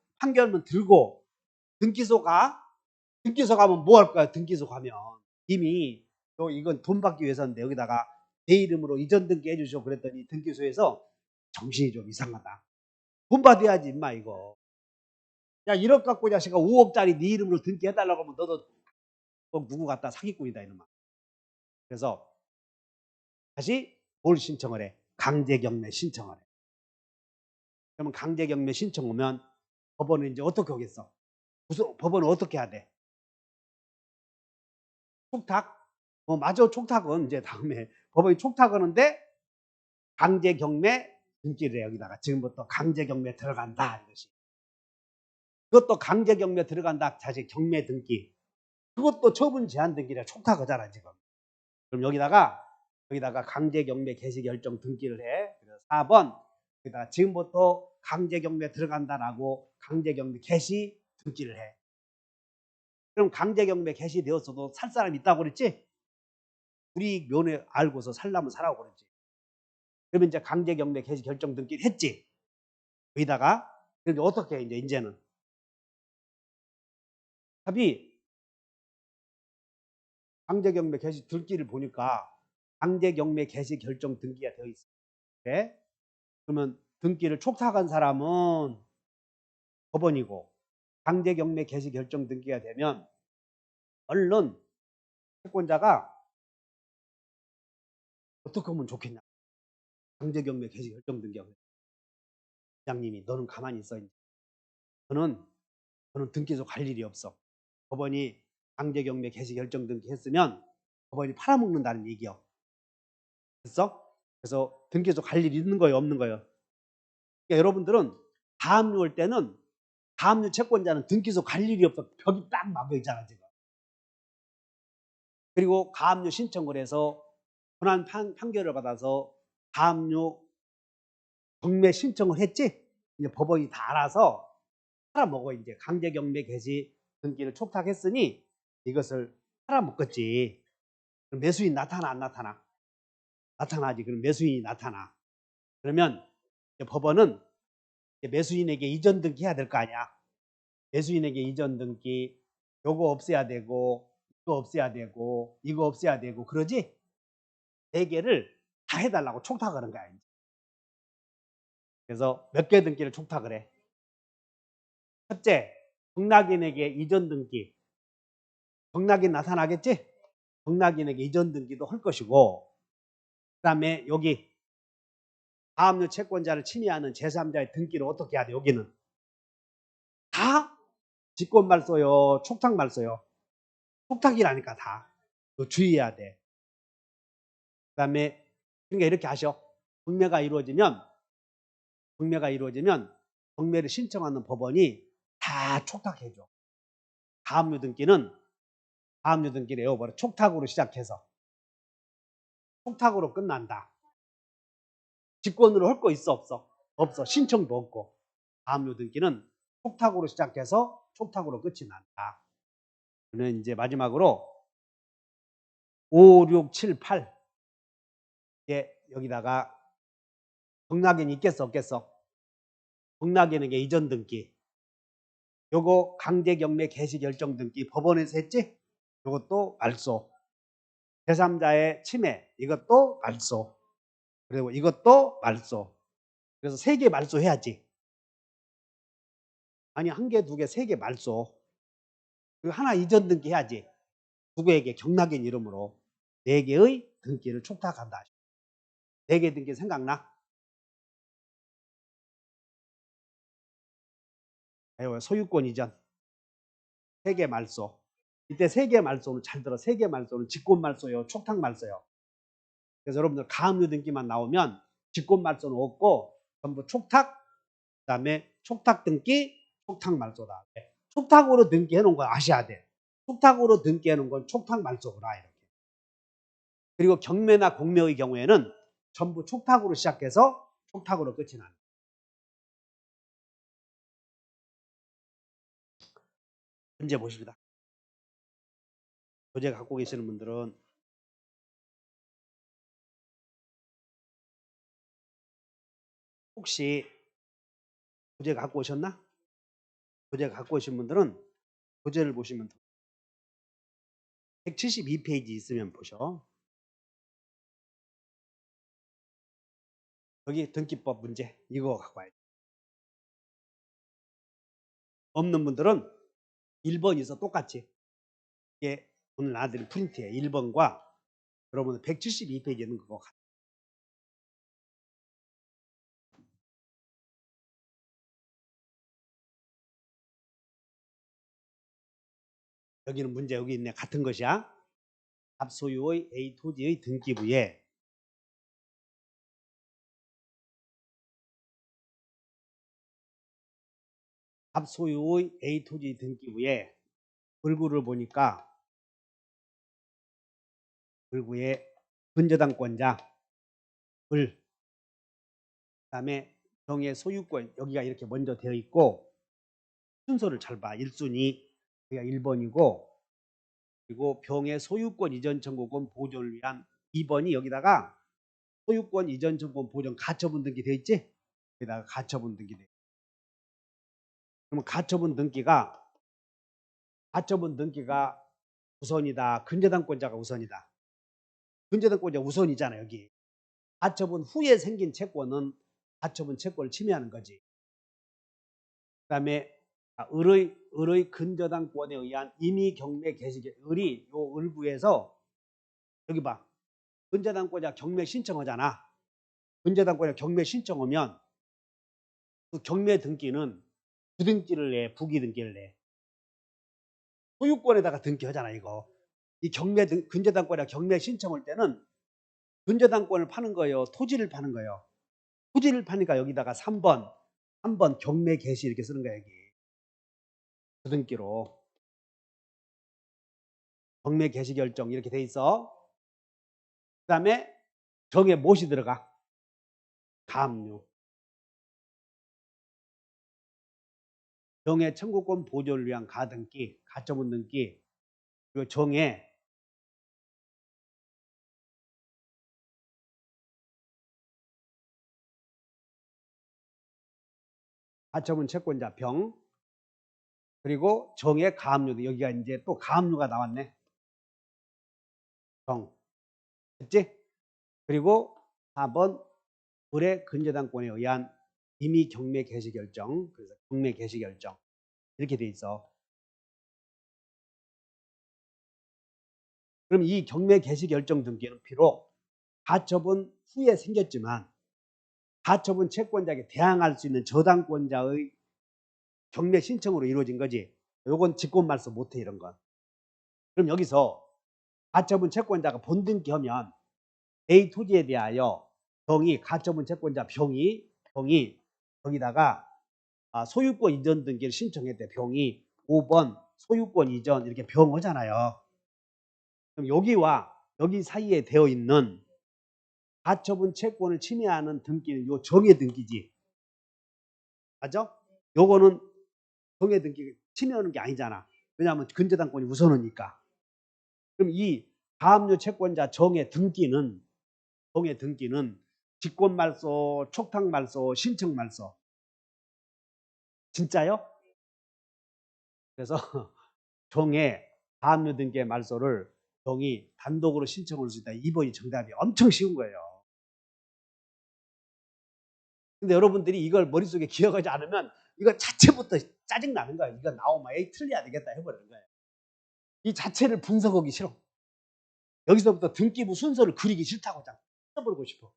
등기소 가면 뭐 할 거야? 등기소 가면 이미 또 이건 돈 받기 위해서인데 여기다가 내 이름으로 이전 등기 해주시오 그랬더니 등기소에서 정신이 좀 이상하다. 돈 받아야지 임마 이거. 야 1억 갖고 이 자식아 5억짜리 네 이름으로 등기해달라고 하면 너도 누구 갖다 사기꾼이다 이놈아. 그래서 다시 뭘 신청을 해? 강제경매 신청을 해. 그러면 강제경매 신청 오면 법원은 이제 어떻게 하겠어? 법원은 어떻게 해야 돼? 촉탁? 맞아. 촉탁은 이제 다음에 법원이 촉탁하는데 강제경매 등기를 해. 여기다가 지금부터 강제경매 들어간다 이것이. 그것도 강제경매 들어간다. 다시 경매 등기. 그것도 처분 제한 등기라 촉탁하잖아 지금. 그럼 여기다가 강제경매 개시결정 등기를 해. 그래서 4번 여기다가 지금부터 강제경매 들어간다라고 강제경매 개시 등기를 해. 그럼 강제경매 개시되었어도 살 사람 있다고 그랬지? 우리 면에 알고서 살라면 사라고 그랬지. 그러면 이제 강제경매 개시 결정 등기를 했지. 여기다가 그런데 어떻게 해 이제는 답이 강제경매 개시 등기를 보니까 강제경매 개시 결정 등기가 되어 있어. 그래? 그러면 등기를 촉탁한 사람은 법원이고 강제경매 개시 결정 등기가 되면 얼른 채권자가 어떻게 하면 좋겠냐. 강제경매 개시 결정 등기가. 부장님이 너는 가만히 있어. 너는 등기소 갈 일이 없어. 법원이 강제경매 개시 결정 등기 했으면 법원이 팔아먹는다는 얘기요. 됐어? 그래서 등기소 갈 일 있는 거예요, 없는 거예요? 그러니까 여러분들은 가압류 올 때는 가압류 채권자는 등기소 갈 일이 없어. 벽이 딱 막혀 있잖아 지금. 그리고 가압류 신청을 해서 본안 판결을 받아서 가압류 경매 신청을 했지. 이제 법원이 다 알아서 팔아먹어. 이제 강제경매 개시 등기를 촉탁했으니 이것을 팔아먹겠지. 그럼 매수인 나타나 안 나타나? 나타나지. 그럼 매수인이 나타나. 그러면 법원은 매수인에게 이전 등기 해야 될 거 아니야. 매수인에게 이전 등기 요거 없애야 되고 이거 없애야 되고 이거 없애야 되고 그러지? 4개를 다 해달라고 촉탁하는 거야. 그래서 몇 개 등기를 촉탁을 해? 첫째, 경락인에게 이전 등기. 경락인 나타나겠지? 경락인에게 이전 등기도 할 것이고 그 다음에 여기 가압류 채권자를 침해하는 제3자의 등기를 어떻게 해야 돼? 여기는 다 직권말소요, 촉탁말소요. 촉탁이라니까 다. 너 주의해야 돼. 그 다음에 그러니까 이렇게 하셔. 경매가 이루어지면 경매를 신청하는 법원이 다 촉탁해줘. 가압류 등기를 외워버려. 촉탁으로 시작해서 촉탁으로 끝난다. 직권으로 할 거 있어 없어? 없어. 신청도 없고. 가압류 등기는 촉탁으로 시작해서 촉탁으로 끝이 난다. 그러면 이제 마지막으로 5, 6, 7, 8 여기다가 경락인이 있겠어 없겠어? 경락인에게 이전 등기 요거 강제경매 개시 결정 등기 법원에서 했지? 요것도 말소. 제3자의 침해 이것도 말소. 그리고 이것도 말소. 그래서 3개 말소해야지. 아니 1개, 2개, 3개 말소. 그리고 하나 이전 등기 해야지. 누구에게? 경락인 이름으로 4개의 등기를 촉탁한다. 4개 등기 생각나? 소유권 이전 3개 말소. 이때 3개 말소는 잘 들어. 3개 말소는 직권말소요, 촉탁말소요. 그래서 여러분들 가압류 등기만 나오면 직권말소는 없고 전부 촉탁, 그 다음에 촉탁 등기, 촉탁 말소다. 촉탁으로 등기해 놓은 거 아셔야 돼. 촉탁으로 등기해 놓은 건 촉탁 말소구나 이렇게. 그리고 경매나 공매의 경우에는 전부 촉탁으로 시작해서 촉탁으로 끝이 나는. 문제 보십니다. 교재 갖고 계시는 분들은 혹시 교재 갖고 오셨나? 교재 갖고 오신 분들은 교재를 보시면 172페이지 있으면 보셔. 여기 등기법 문제 이거 갖고 와야지. 없는 분들은 1번에서 똑같이 이게 오늘 나들이 프린트에 1번과 여러분 172페이지는 그거 같아요. 여기는 문제 여기 있네. 같은 것이야. 갑소유의 A 토지의 등기부에 갑소유의 A 토지 등기부에 불구를 보니까 불구에 근저당권자 불 그다음에 병의 소유권 여기가 이렇게 먼저 되어 있고 순서를 잘 봐. 1순위 여기가 1번이고 그리고 병의 소유권 이전 청구권 보존을 위한 2번이 여기다가 소유권 이전 청구권 보존 가처분 등기 되어 있지? 여기다가 가처분 등기 돼. 그러면 가처분 등기가 우선이다. 근저당권자가 우선이다. 근저당권자 우선이잖아 여기. 가처분 후에 생긴 채권은 가처분 채권을 침해하는 거지. 그다음에 을의 근저당권에 의한 임의 경매 개시 을이 요 을구에서 여기 봐. 근저당권자 경매 신청하잖아. 근저당권자 경매 신청하면 그 경매 등기는 부등기를 내, 부기 등기를 내. 소유권에다가 등기하잖아 이거. 이 근저당권자 경매 신청할 때는 근저당권을 파는 거예요. 토지를 파는 거예요. 토지를 파니까 여기다가 3번 경매 개시 이렇게 쓰는 거야 여기. 부등기로. 경매 개시 결정 이렇게 돼 있어. 그 다음에 정에 무엇이 들어가? 가압류. 정의 청구권 보존을 위한 가등기, 가처분 등기. 그리고 정에 가처분 채권자 병. 그리고 정의 가압류도 여기가 이제 또 가압류가 나왔네. 정. 됐지? 그리고 4번 을의 근저당권에 의한 임의 경매 개시 결정. 그래서 경매 개시 결정. 이렇게 돼 있어. 그럼 이 경매 개시 결정 등기는 비록 가처분 후에 생겼지만 가처분 채권자에게 대항할 수 있는 저당권자의 경매 신청으로 이루어진 거지. 요건 직권말소 못해 이런 건. 그럼 여기서 가처분 채권자가 본등기하면 A 토지에 대하여 병이 가처분 채권자 병이 거기다가 소유권 이전 등기를 신청했대. 병이 5번 소유권 이전 이렇게 병하잖아요. 그럼 여기와 여기 사이에 되어 있는 가처분 채권을 침해하는 등기는 요 정의 등기지. 맞죠? 요거는 정의 등기 침해하는 게 아니잖아. 왜냐하면 근저당권이 우선이니까. 그럼 이 가압류 채권자 정의 등기는 직권말소, 촉탁말소, 신청말소. 진짜요? 그래서 정의 가압류 등기의 말소를 정이 단독으로 신청할 수 있다. 2번이 정답이 엄청 쉬운 거예요. 근데 여러분들이 이걸 머릿속에 기억하지 않으면 이거 자체부터 짜증나는 거예요. 이거 나오면 에이 틀려야 되겠다 해버리는 거예요. 이 자체를 분석하기 싫어. 여기서부터 등기부 순서를 그리기 싫다고 써버리고 싶어.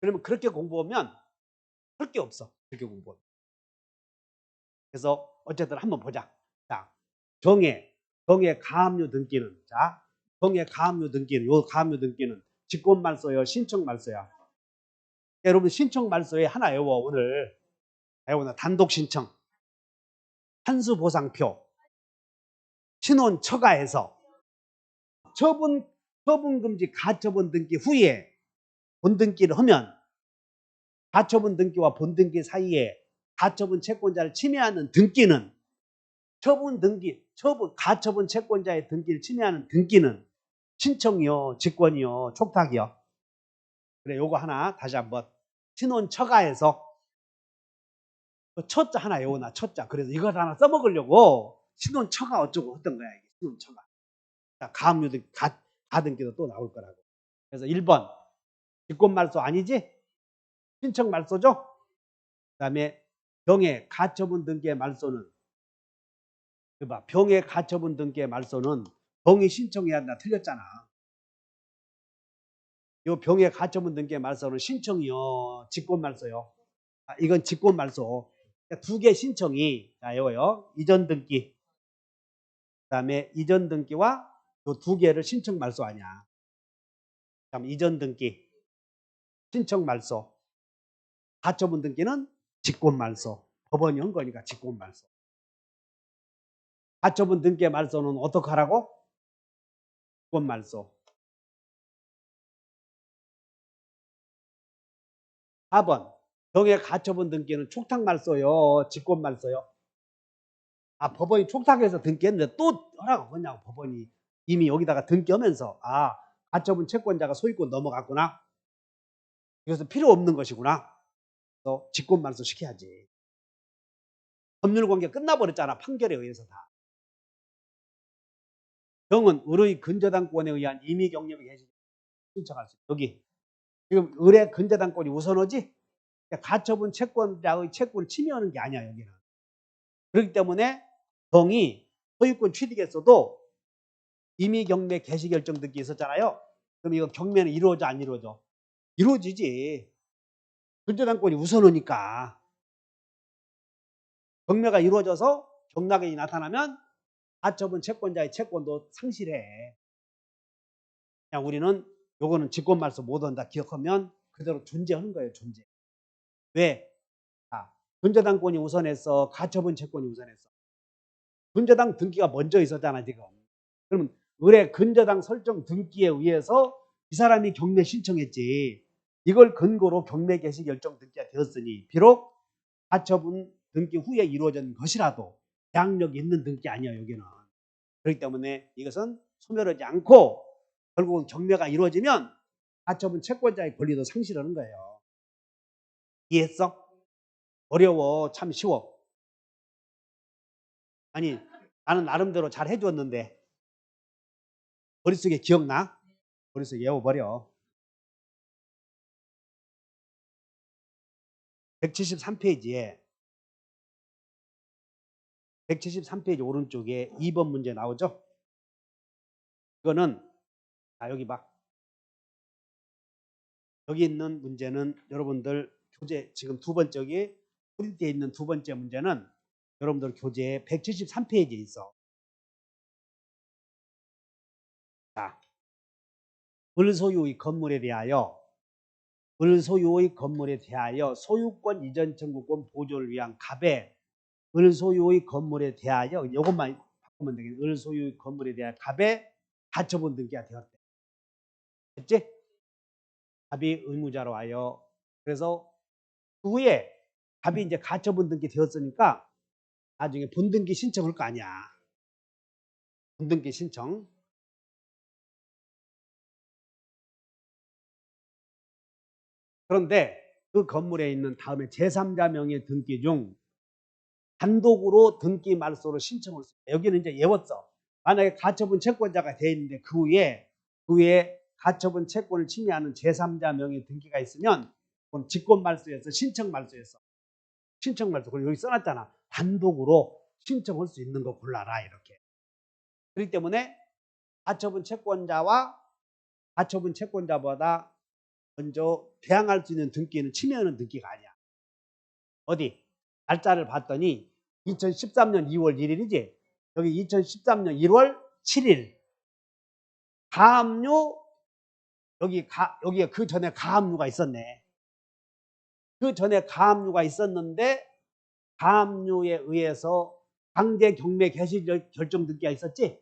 그러면 그렇게 공부하면 할 게 없어. 그렇게 공부하면. 그래서 어쨌든 한번 보자. 자, 정의 가압류 등기는 정의 가압류 등기는 요 가압류 등기는 직권말소요, 신청말소야. 여러분 신청말소에 하나 외워 오늘. 요거는 단독 신청, 한수 보상표, 신원 처가에서 처분 금지 가처분 등기 후에 본등기를 하면 가처분 등기와 본등기 사이에 가처분 채권자를 침해하는 등기는 가처분 채권자의 등기를 침해하는 등기는 신청이요, 직권이요, 촉탁이요. 그래, 요거 하나 다시 한번. 신원 처가에서 첫자 하나 요거나 첫자. 그래서 이거 하나 써먹으려고 신원 처가 어쩌고 했던 거야. 이게 신원 처가. 가압류 등 가등기도 또 나올 거라고. 그래서 1번 직권 말소 아니지? 신청 말소죠? 그다음에 병의 가처분 등기의 말소는 병의 가처분 등기의 말소는 병이 신청해야 한다. 틀렸잖아. 요 병의 가처분 등기의 말소는 신청이요, 직권 말소요. 이건 직권 말소. 두 개 신청이 요거요. 이전 등기. 그다음에 이전 등기와 요 두 개를 신청 말소 아니야. 그다음 이전 등기, 신청 말소. 가처분 등기는 직권 말소. 법원이 한 거니까 직권 말소. 가처분 등기의 말소는 어떻게 하라고? 직권 말소. 4번 병의 가처분 등기는 촉탁 말소요, 직권 말소요? 법원이 촉탁해서 등기했는데 또 하라고 하냐고. 법원이 이미 여기다가 등기하면서 가처분 채권자가 소유권 넘어갔구나. 그래서 필요 없는 것이구나. 그래서 직권 말소 시켜야지. 법률관계 끝나버렸잖아. 판결에 의해서 다. 병은 을의 근저당권에 의한 임의경력의 개시 신청할 수 있다. 여기 지금 을의 근저당권이 우선하지? 가처분 채권자의 채권을 침해하는 게 아니야. 여기는. 그렇기 때문에 병이 소유권 취득했어도 임의경매 개시결정 등기 있었잖아요. 그럼 이거 경매는 이루어져 안 이루어져? 이루어지지. 근저당권이 우선하니까. 경매가 이루어져서 경락이 나타나면 가처분 채권자의 채권도 상실해. 그냥 우리는 요거는 직권 말소 못 한다 기억하면 그대로 존재하는 거예요. 존재. 왜? 근저당권이 우선했어, 가처분 채권이 우선했어? 근저당 등기가 먼저 있었잖아 지금. 그러면 을의 근저당 설정 등기에 의해서 이 사람이 경매 신청했지. 이걸 근거로 경매 개시 결정 등기가 되었으니 비록 가처분 등기 후에 이루어진 것이라도 대항력이 있는 등기 아니야 여기는. 그렇기 때문에 이것은 소멸하지 않고 결국은 경매가 이루어지면 가처분 채권자의 권리도 상실하는 거예요. 이해했어? 어려워. 참 쉬워. 아니 나는 나름대로 잘 해줬는데 머릿속에 기억나? 머릿속에 외워버려. 173페이지에 173페이지 오른쪽에 2번 문제 나오죠? 이거는 여기 봐. 여기 있는 문제는 여러분들 교재 지금 두 번째 프린트에 있는 두 번째 문제는 여러분들 교재에 173페이지에 있어. 자, 을소유의 건물에 대하여 소유권 이전 청구권 보조를 위한 갑의 을소유의 건물에 대하여 이것만 바꾸면 되겠네. 을소유의 건물에 대하여 갑의 가처분 등기가 되었대. 됐지? 갑이 의무자로 하여. 그래서 그 후에 갑이 이제 가처분 등기 되었으니까 나중에 본등기 신청할 거 아니야. 본등기 신청. 그런데 그 건물에 있는 다음에 제3자 명의 등기 중 단독으로 등기 말소를 신청을 수 있다. 여기는 이제 예웠어. 만약에 가처분 채권자가 돼 있는데 그 후에 가처분 채권을 침해하는 제3자 명의 등기가 있으면 그건 직권 말소였어, 신청 말소였어. 신청 말소. 그리고 여기 써놨잖아. 단독으로 신청할 수 있는 거 골라라 이렇게. 그렇기 때문에 가처분 채권자보다 먼저 대항할 수 있는 등기는 침해하는 등기가 아니야. 어디? 날짜를 봤더니 2013년 2월 1일이지. 여기 2013년 1월 7일. 가압류 여기에 그 전에 가압류가 있었네. 그 전에 가압류가 있었는데 가압류에 의해서 강제 경매 개시 결정 등기가 있었지?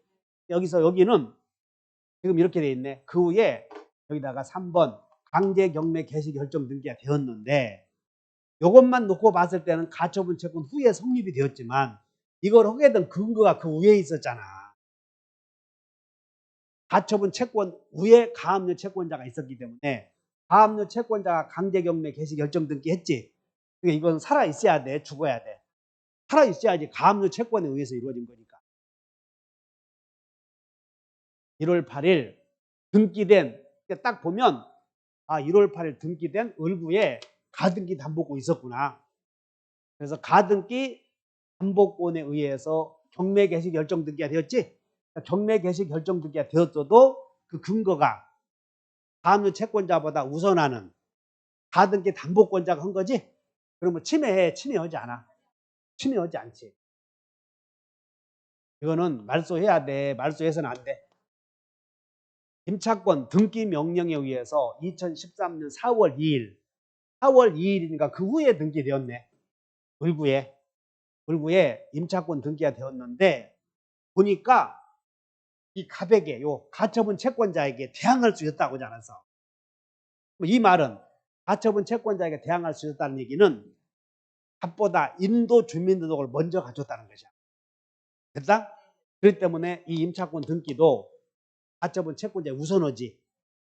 여기는 지금 이렇게 돼 있네. 그 후에 여기다가 3번 강제 경매 개시 결정 등기가 되었는데 이것만 놓고 봤을 때는 가처분 채권 후에 성립이 되었지만 이걸 하게 된 근거가 그 위에 있었잖아. 가처분 채권 위에 가압류 채권자가 있었기 때문에 가압류 채권자가 강제 경매 개시 결정 등기 했지. 그러니까 이건 살아 있어야 돼, 죽어야 돼. 살아 있어야지 가압류 채권에 의해서 이루어진 거니까. 1월 8일 등기된 딱 보면 1월 8일 등기된 을구에 가등기 담보권 있었구나. 그래서 가등기 담보권에 의해서 경매 개시 결정 등기가 되었지. 경매 개시 결정 등기가 되었어도 그 근거가 가압류 채권자보다 우선하는 가등기 담보권자가 한 거지. 그러면 침해하지 않아. 침해하지 않지. 이거는 말소해야 돼. 말소해서는 안 돼. 임차권 등기 명령에 의해서 2013년 4월 2일이니까 그 후에 등기되었네. 을구에 임차권 등기가 되었는데 보니까 이 가백에 요 가처분 채권자에게 대항할 수 있었다고 하지 않았어. 이 말은 가처분 채권자에게 대항할 수 있었다는 얘기는 값보다 인도 주민등록을 먼저 가졌다는 것이야. 됐다? 그렇기 때문에 이 임차권 등기도 가처분 채권자의 우선어지.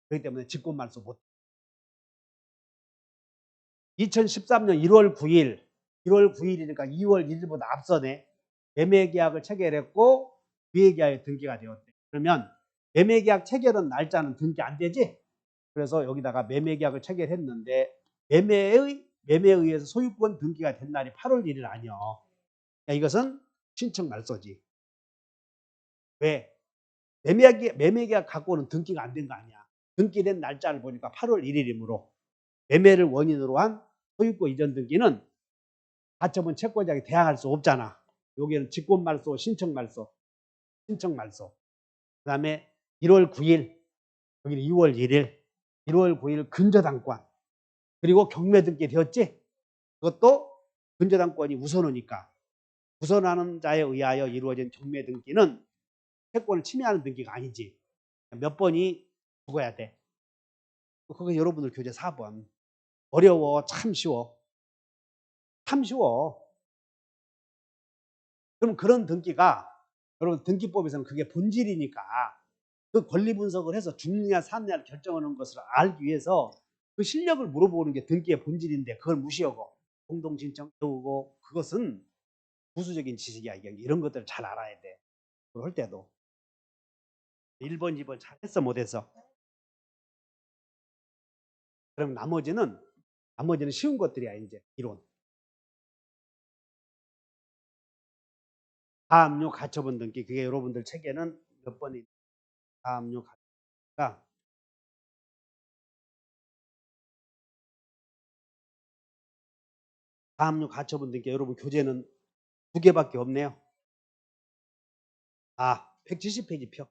그렇기 때문에 직권말소 못. 2013년 1월 9일이니까 2월 1일보다 앞서네. 매매계약을 체결했고 위해계약에 등기가 되었대. 그러면 매매계약 체결한 날짜는 등기 안 되지? 그래서 여기다가 매매계약을 체결했는데 매매에 의해서 소유권 등기가 된 날이 8월 1일 아니야. 이것은 신청 말소지. 왜? 매매계약 갖고는 등기가 안 된 거 아니야. 등기된 날짜를 보니까 8월 1일이므로 매매를 원인으로 한 소유권 이전 등기는 가처분 채권자에게 대항할 수 없잖아. 여기는 직권말소, 신청말소. 그 다음에 1월 9일, 여기는 2월 1일, 1월 9일 근저당권. 그리고 경매 등기 되었지? 그것도 근저당권이 우선이니까 우선하는 자에 의하여 이루어진 경매 등기는 채권을 침해하는 등기가 아니지. 몇 번이 죽어야 돼. 그거 여러분들 교재 4번. 어려워. 참 쉬워. 참 쉬워. 그럼 그런 등기가 여러분 등기법에서는 그게 본질이니까 그 권리 분석을 해서 죽느냐 사느냐를 결정하는 것을 알기 위해서 그 실력을 물어보는 게 등기의 본질인데 그걸 무시하고 공동신청 배우고 그것은 부수적인 지식이야. 이런 것들을 잘 알아야 돼. 그럴 때도 1번, 2번 잘했어 못했어? 그럼 나머지는 쉬운 것들이야. 이제 이론. 가압류 가처분 등기 그게 여러분들 책에는 몇 번이 가압류 가처분가 가압류 가처분 등기 여러분 교재는 2개밖에 없네요. 170페이지 표.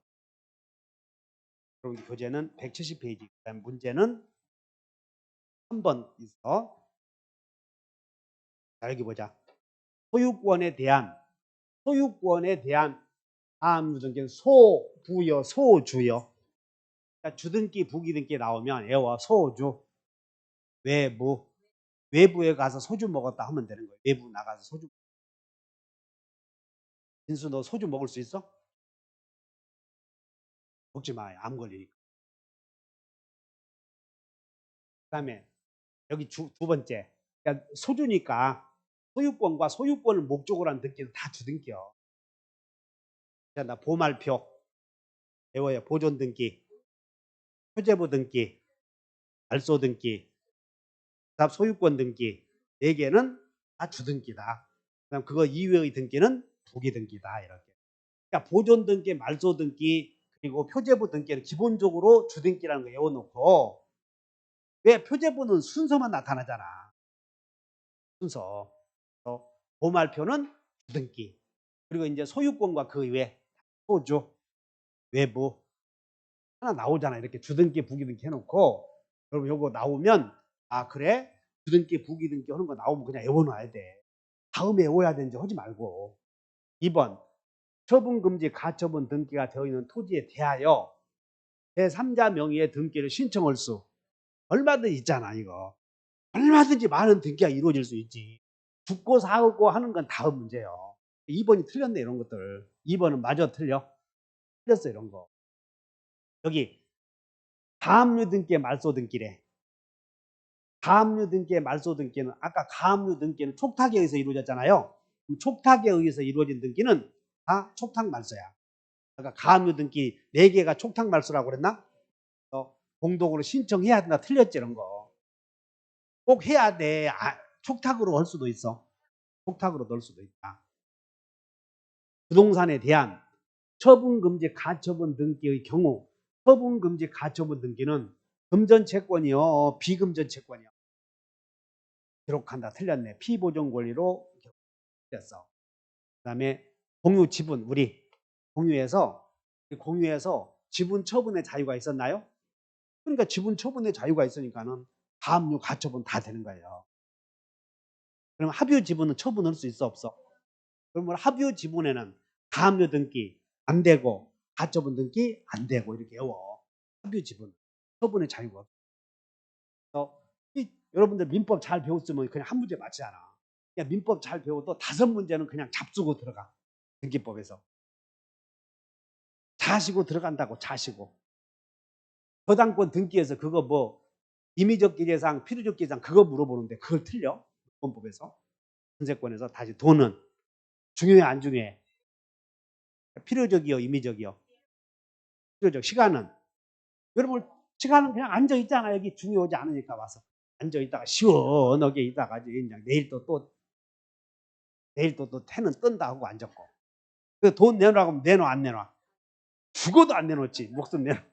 여러분 교재는 170페이지. 그다음 문제는 3번 있어. 자, 여기 보자. 소유권에 대한 가압류 등기는 소부여, 소주여. 그러니까 주등기, 부기등기 나오면 애와 소주, 외부에 가서 소주 먹었다 하면 되는 거예요. 외부 나가서 소주. 진수 너 소주 먹을 수 있어? 먹지 마. 암 걸리니까. 그다음에 여기 두 번째. 그러니까 소주니까 소유권과 소유권을 목적으로 한 등기는 다 주등기요. 자, 나 보말표 외워요. 보존 등기, 표제부 등기, 말소 등기, 그다음 소유권 등기 4개는 다 주등기다. 그다음 그거 이외의 등기는 부기등기다. 이렇게. 그러니까 보존 등기, 말소 등기 그리고 표제부 등기는 기본적으로 주등기라는 거 외워놓고 왜 표제부는 순서만 나타나잖아. 순서. 보말표는 주등기. 그리고 이제 소유권과 그 이외 소주, 외부 하나 나오잖아. 이렇게 주등기, 부기등기 해놓고 여러분 요거 나오면 그래? 주등기, 부기등기 하는 거 나오면 그냥 외워놔야 돼. 다음에 외워야 되는지 하지 말고 2번 처분금지 가처분 등기가 되어 있는 토지에 대하여 제3자 명의의 등기를 신청할 수 얼마든지 있잖아. 이거 얼마든지 많은 등기가 이루어질 수 있지. 죽고 사고 하는 건 다음 문제예요. 2번이 틀렸네. 이런 것들 2번은 마저 틀렸어. 이런 거 여기 가압류 등기의 말소 등기래. 가압류 등기의 말소 등기는 아까 가압류 등기는 촉탁에 의해서 이루어졌잖아요. 그럼 촉탁에 의해서 이루어진 등기는 다 촉탁 말소야. 아까 가압류 등기 4개가 촉탁 말소라고 그랬나? 공동으로 신청해야 된다. 틀렸지. 이런 거 꼭 해야 돼. 촉탁으로 할 수도 있어. 촉탁으로 넣을 수도 있다. 부동산에 대한 처분금지 가처분 등기의 경우 처분금지 가처분 등기는 금전채권이요 비금전 채권이요. 기록한다. 틀렸네. 피보존 권리로 틀렸어. 그 다음에 공유 지분 우리 공유해서 지분 처분의 자유가 있었나요? 그러니까 지분 처분의 자유가 있으니까는 가압류 가처분 다 되는 거예요. 그럼 합유 지분은 처분할 수 있어 없어? 그러면 합유 지분에는 가압류 등기 안 되고 가처분 등기 안 되고 이렇게 외워. 합유 지분 처분의 자유가 없어. 여러분들 민법 잘 배웠으면 그냥 한 문제 맞히잖아. 그냥 민법 잘 배워도 5문제는 그냥 잡수고 들어가. 등기법에서 자시고 들어간다고. 자시고 저당권 등기에서 그거 뭐 임의적 기재상 필요적 기재상 그거 물어보는데 그걸 틀려. 헌법에서 전세권에서 다시 돈은 중요해 안 중요해? 필요적이요 임의적이요? 필요적. 시간은 여러분 시간은 그냥 앉아 있잖아. 여기 중요하지 않으니까 와서 앉아 있다가 시원하게 있다가 그냥 내일 또 태는 뜬다 하고 앉았고 그 돈 내놓으라고 하면 내놔 안 내놔? 죽어도 안 내놓지. 목숨 내놔.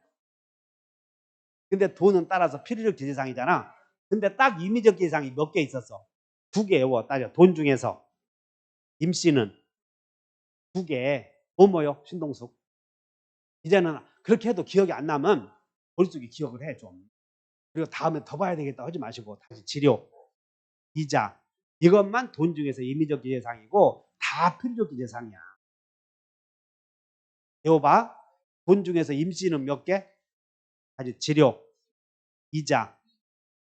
근데 돈은 따라서 필요적 기재상이잖아. 근데 딱 임의적 기재상이 몇 개 있었어? 2개 외워. 따져. 돈 중에서 임씨는 2개. 뭐요? 신동숙. 이제는 그렇게 해도 기억이 안 나면 머릿속에 기억을 해 좀. 그리고 다음에 더 봐야 되겠다 하지 마시고 다시 치료, 이자 이것만 돈 중에서 임의적 기재상이고 다 필요적 기재상이야. 외워봐. 돈 중에서 임씨는 몇 개? 다시 치료, 이자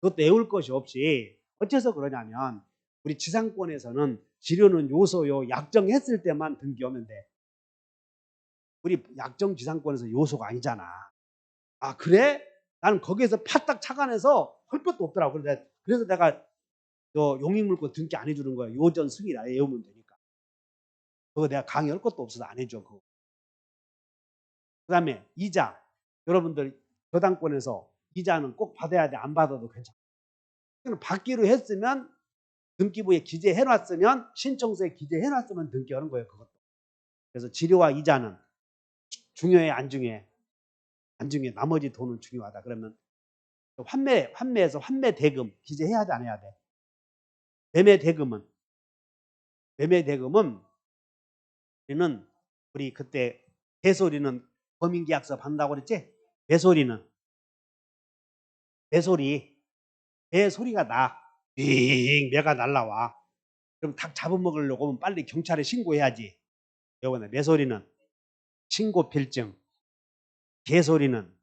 그것도 외울 것이 없이 어째서 그러냐면 우리 지상권에서는 지료는 요소요 약정했을 때만 등기하면 돼. 우리 약정 지상권에서 요소가 아니잖아. 아 그래? 나는 거기에서 파딱 착안해서 할 것도 없더라고. 그래서 내가 용익물권 등기 안 해주는 거야. 요전 승이라 외우면 되니까. 그거 내가 강의할 것도 없어서 안 해줘. 그거. 그 다음에 이자. 여러분들 저당권에서 이자는 꼭 받아야 돼. 안 받아도 괜찮아. 받기로 했으면 등기부에 기재해놨으면 신청서에 기재해놨으면 등기하는 거예요. 그것도. 그래서 지료와 이자는 중요해 안 중요해? 안 중요해. 나머지 돈은 중요하다. 그러면 환매에서 환매 대금 기재해야 돼 안 해야 돼? 매매 대금은 우리 그때 배소리는 범인계약서 받는다고 그랬지? 배소리가 나. 빙 매가 날라와. 그럼 닭 잡아먹으려고 하면 빨리 경찰에 신고해야지. 요거는 매소리는 신고필증, 개소리는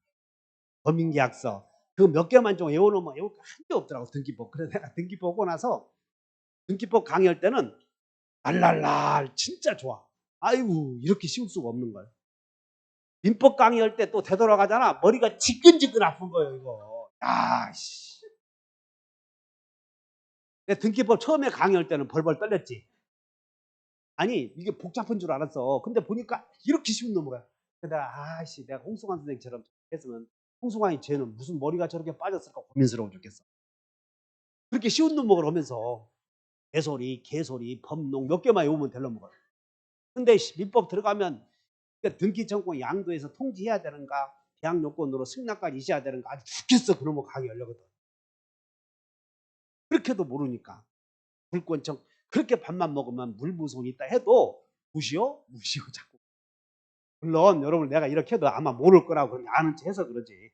범인계약서. 그거 몇 개만 좀 외워놓으면 외울 거 한 개 없더라고. 등기법. 그래서 내가 등기법 오고 나서 등기법 강의할 때는 랄랄랄 진짜 좋아. 아이고 이렇게 쉬울 수가 없는 걸. 민법 강의할 때 또 되돌아가잖아. 머리가 지끈지끈 아픈 거예요 이거. 야씨. 내 등기법 처음에 강의할 때는 벌벌 떨렸지. 아니 이게 복잡한 줄 알았어. 근데 보니까 이렇게 쉬운 놈이야. 내가 내가 홍승환 선생님처럼 했으면 홍승환이 쟤는 무슨 머리가 저렇게 빠졌을까 고민스러워 죽겠어. 그렇게 쉬운 놈목을 하면서 개소리, 개소리, 법농 몇 개만 외우면 될 놈목을. 근데 민법 들어가면 등기청구 양도에서 통지해야 되는가, 계약 요건으로 승낙까지 있어야 되는가 아주 죽겠어. 그놈의 강의 열려거든. 그렇게도 모르니까 불권청 그렇게 밥만 먹으면 물무송이 있다 해도 무시요 자꾸. 물론 여러분 내가 이렇게 해도 아마 모를 거라고 그냥 아는 체 해서 그러지.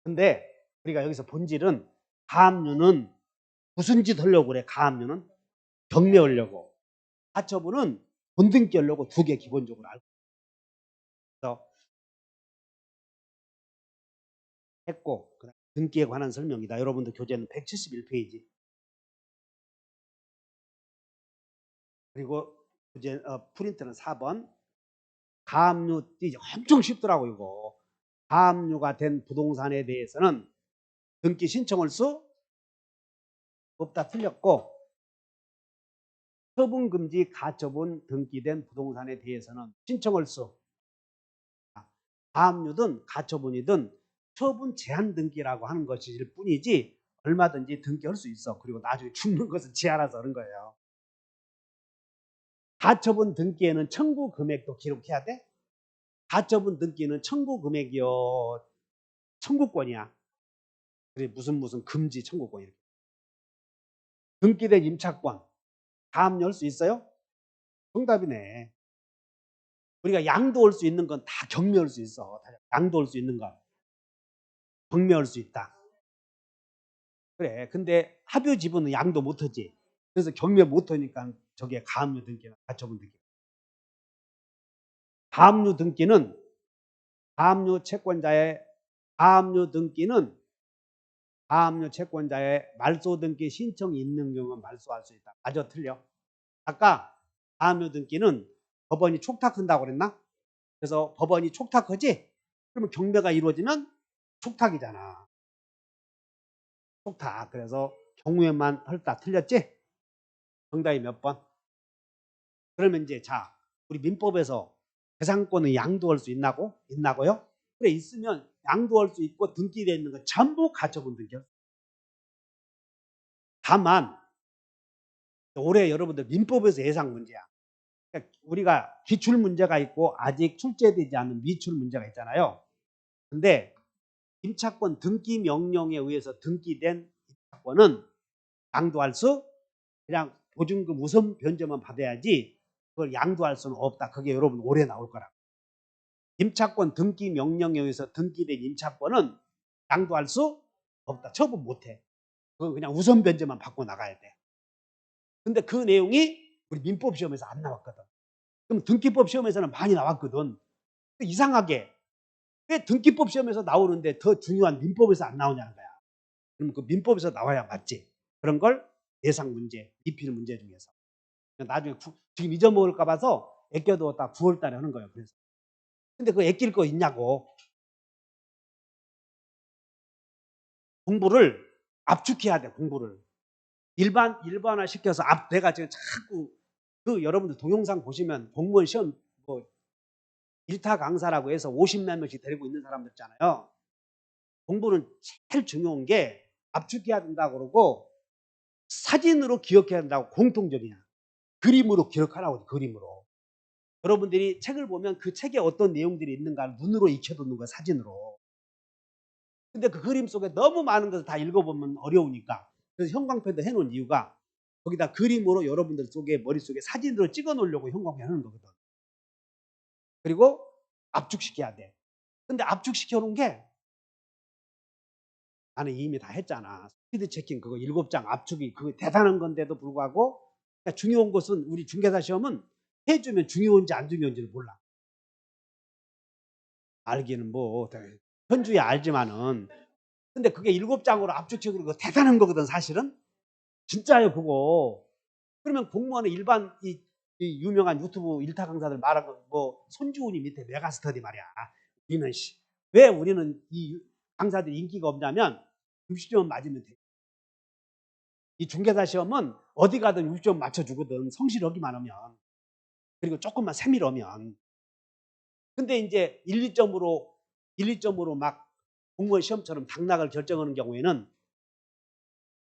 근데 우리가 여기서 본질은 가압류는 무슨 짓 하려고 그래? 가압류는 경매하려고. 가처분은 본등기 하려고 두 개 기본적으로 알고 있어. 했고, 그다음 등기에 관한 설명이다. 여러분들 교재는 171페이지. 그리고 교재 프린트는 4번. 가압류 이제 엄청 쉽더라고 이거. 가압류가 된 부동산에 대해서는 등기 신청할 수 없다. 틀렸고, 처분금지 가처분 등기된 부동산에 대해서는 신청할 수. 가압류든 가처분이든 처분 제한 등기라고 하는 것일 뿐이지 얼마든지 등기할 수 있어. 그리고 나중에 죽는 것은 지 알아서 하는 거예요. 가처분 등기에는 청구 금액도 기록해야 돼. 가처분 등기는 청구 금액이요, 청구권이야. 그래 무슨 금지 청구권 이렇게. 등기된 임차권 가압류할 수 있어요? 정답이네. 우리가 양도할 수 있는 건 다 경매할 수 있어. 양도할 수 있는 건 경매할 수 있다. 그래. 근데 합유 지분은 양도 못하지. 그래서 경매 못하니까 저게 가압류 등기나 가처분 등기. 가압류 등기는 가압류 채권자의 가압류 등기는 가압류 채권자의 말소 등기 신청이 있는 경우는 말소할 수 있다. 맞아, 틀려? 아까 가압류 등기는 법원이 촉탁한다고 그랬나? 그래서 법원이 촉탁하지? 그러면 경매가 이루어지면 촉탁이잖아. 촉탁. 그래서 경우에만 헐다. 틀렸지? 정답이 몇 번? 그러면 이제 자, 우리 민법에서 재산권을 양도할 수 있나고요? 그래, 있으면 양도할 수 있고 등기되어 있는 건 전부 가처분 등기요. 다만 올해 여러분들 민법에서 예상 문제야. 그러니까 우리가 기출 문제가 있고 아직 출제되지 않은 미출 문제가 있잖아요. 근데 임차권 등기 명령에 의해서 등기된 임차권은 양도할 수, 그냥 보증금 우선 변제만 받아야지 그걸 양도할 수는 없다. 그게 여러분 올해 나올 거라. 임차권 등기 명령에 의해서 등기된 임차권은 양도할 수 없다. 처분 못해. 그건 그냥 우선 변제만 받고 나가야 돼. 근데 그 내용이 우리 민법 시험에서 안 나왔거든. 그럼 등기법 시험에서는 많이 나왔거든. 이상하게 왜 등기법 시험에서 나오는데 더 중요한 민법에서 안 나오냐는 거야. 그럼 그 민법에서 나와야 맞지. 그런 걸 예상 문제, 미필 문제 중에서. 나중에 지금 잊어먹을까 봐서 애껴두었다 9월 달에 하는 거예요. 그래서. 근데 그거 애낄 거 있냐고. 공부를 압축해야 돼. 공부를 일반화 시켜서 내가 지금 자꾸 여러분들 동영상 보시면 공무원 시험 뭐 일타 강사라고 해서 50몇 명씩 데리고 있는 사람들 있잖아요. 공부는 제일 중요한 게 압축해야 된다고 그러고 사진으로 기억해야 된다고. 공통적이야. 그림으로 기억하라고. 그림으로. 여러분들이 책을 보면 그 책에 어떤 내용들이 있는가 눈으로 익혀두는 거야. 사진으로. 근데 그 그림 속에 너무 많은 것을 다 읽어보면 어려우니까. 그래서 형광펜도 해놓은 이유가 거기다 그림으로 여러분들 속에 머릿속에 사진으로 찍어 놓으려고 형광펜 하는 거거든. 그리고 압축시켜야 돼. 근데 압축시켜 놓은 게 나는 이미 다 했잖아. 스피드 체킹 그거 7장 압축이 그거 대단한 건데도 불구하고 그러니까 중요한 것은 우리 중개사 시험은 해주면 중요한지 안 중요한지를 몰라. 알기는 뭐 현주에 알지만은 근데 그게 7장으로 압축시키는 거 대단한 거거든 사실은. 진짜예요 그거. 그러면 공무원은 일반 이 유명한 유튜브 일타 강사들 말한 거 뭐 손주훈이 밑에 메가스터디 말이야. 왜 우리는 이 강사들이 인기가 없냐면 60점 맞으면 돼. 이 중개사 시험은 어디 가든 60점 맞춰주거든. 성실하기만 하면. 그리고 조금만 세밀하면. 근데 이제 1, 2점으로 막 공무원 시험처럼 당락을 결정하는 경우에는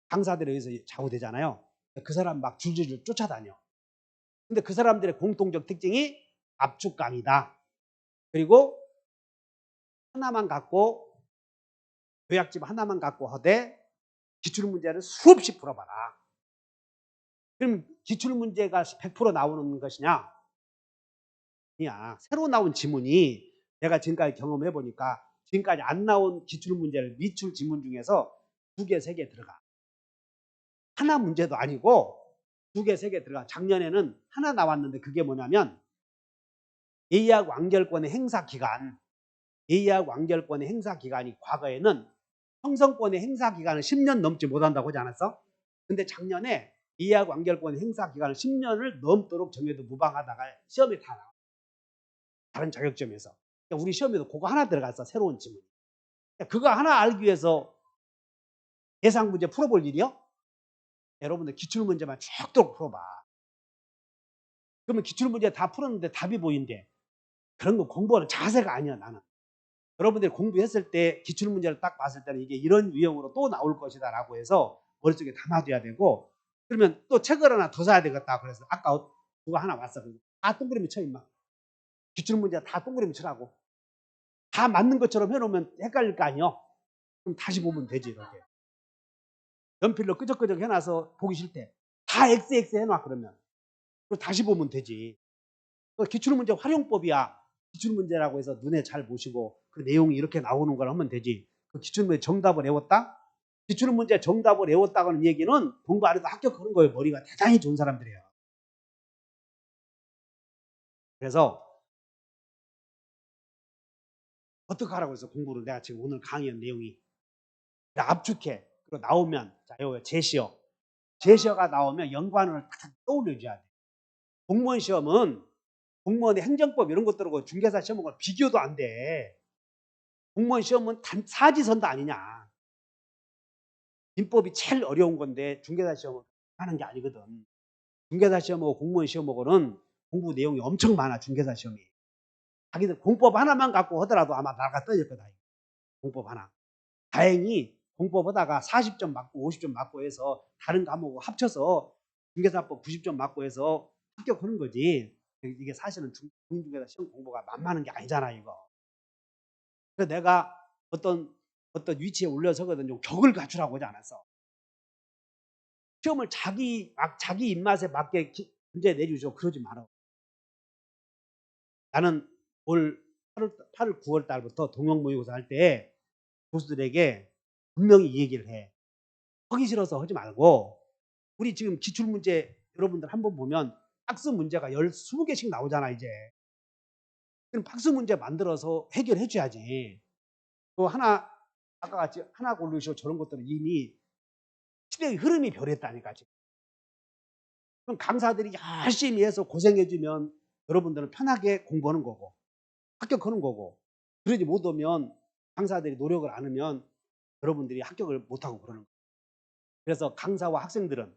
강사들에 의해서 좌우되잖아요. 그 사람 막 줄줄줄 쫓아다녀. 근데 그 사람들의 공통적 특징이 압축강이다. 그리고 하나만 갖고 요약집 하나만 갖고 하되 기출문제를 수없이 풀어봐라. 그럼 기출문제가 100% 나오는 것이냐? 아니야. 새로 나온 지문이 내가 지금까지 경험해 보니까 지금까지 안 나온 기출문제를 미출 지문 중에서 2개, 3개 들어가. 하나 문제도 아니고 2개, 3개 들어가. 작년에는 하나 나왔는데 그게 뭐냐면 예약 완결권의 행사 기간. 예약 완결권의 행사 기간이 과거에는 형성권의 행사 기간을 10년 넘지 못한다고 하지 않았어? 근데 작년에 예약 완결권 행사 기간을 10년을 넘도록 정해도 무방하다가 시험에 다 나와. 다른 자격점에서. 그러니까 우리 시험에도 그거 하나 들어갔어. 새로운 지문. 그러니까 그거 하나 알기 위해서 예상 문제 풀어볼 일이요? 여러분들 기출문제만 쭉쭉 풀어봐. 그러면 기출문제 다 풀었는데 답이 보인대. 그런 거 공부하는 자세가 아니야 나는. 여러분들이 공부했을 때 기출문제를 딱 봤을 때는 이게 이런 유형으로 또 나올 것이다 라고 해서 머릿속에 담아둬야 되고, 그러면 또 책을 하나 더 사야 되겠다. 그래서 아까 그거 하나 왔어. 다 동그라미 쳐 임마. 기출문제 다 동그라미 치라고. 다 맞는 것처럼 해놓으면 헷갈릴 거 아니요. 그럼 다시 보면 되지. 이렇게 연필로 끄적끄적 해놔서 보기 싫대. 다 XX 해놔. 그러면 그럼 다시 보면 되지. 기출문제 활용법이야. 기출문제라고 해서 눈에 잘 보시고 그 내용이 이렇게 나오는 걸 하면 되지. 그 기출문제 정답을 외웠다? 기출문제 정답을 외웠다고 하는 얘기는 공부 안 해도 합격하는 거예요. 머리가 대단히 좋은 사람들이에요. 그래서 어떻게 하라고 해서 공부를 내가 지금 오늘 강의한 내용이 압축해. 그리고 나오면 자, 요 제시어. 제시어가 나오면 연관어를 딱 떠올려줘야 돼. 공무원 시험은 공무원의 행정법 이런 것들하고 중개사 시험하고 비교도 안 돼. 공무원 시험은 단 사지선다 아니냐. 민법이 제일 어려운 건데 중개사 시험은 하는 게 아니거든. 중개사 시험하고 공무원 시험하고는 공부 내용이 엄청 많아. 중개사 시험이. 자기들 공법 하나만 갖고 하더라도 아마 나가 떨어질 거다. 공법 하나. 다행히 공법 하다가 40점 맞고 50점 맞고 해서 다른 과목하고 합쳐서 중개사법 90점 맞고 해서 합격하는 거지. 이게 사실은 공인중개사 시험 공부가 만만한 게 아니잖아 이거. 그래서 내가 어떤 위치에 올려서거든 좀 격을 갖추라고 하지 않았어. 시험을 자기 입맛에 맞게 문제 내주죠. 그러지 마라. 나는 올 8월 9월 달부터 동영 모의고사 할 때 교수들에게 분명히 이 얘기를 해. 하기 싫어서 하지 말고 우리 지금 기출문제 여러분들 한번 보면 박스 문제가 20개씩 나오잖아 이제. 그럼 박스 문제 만들어서 해결해 줘야지. 또 하나 아까 같이 하나 고르시오 저런 것들은 이미 시대의 흐름이 변했다니까 지금. 그럼 강사들이 열심히 해서 고생해주면 여러분들은 편하게 공부하는 거고 합격하는 거고, 그러지 못하면 강사들이 노력을 안 하면 여러분들이 합격을 못하고 그러는 거예요. 그래서 강사와 학생들은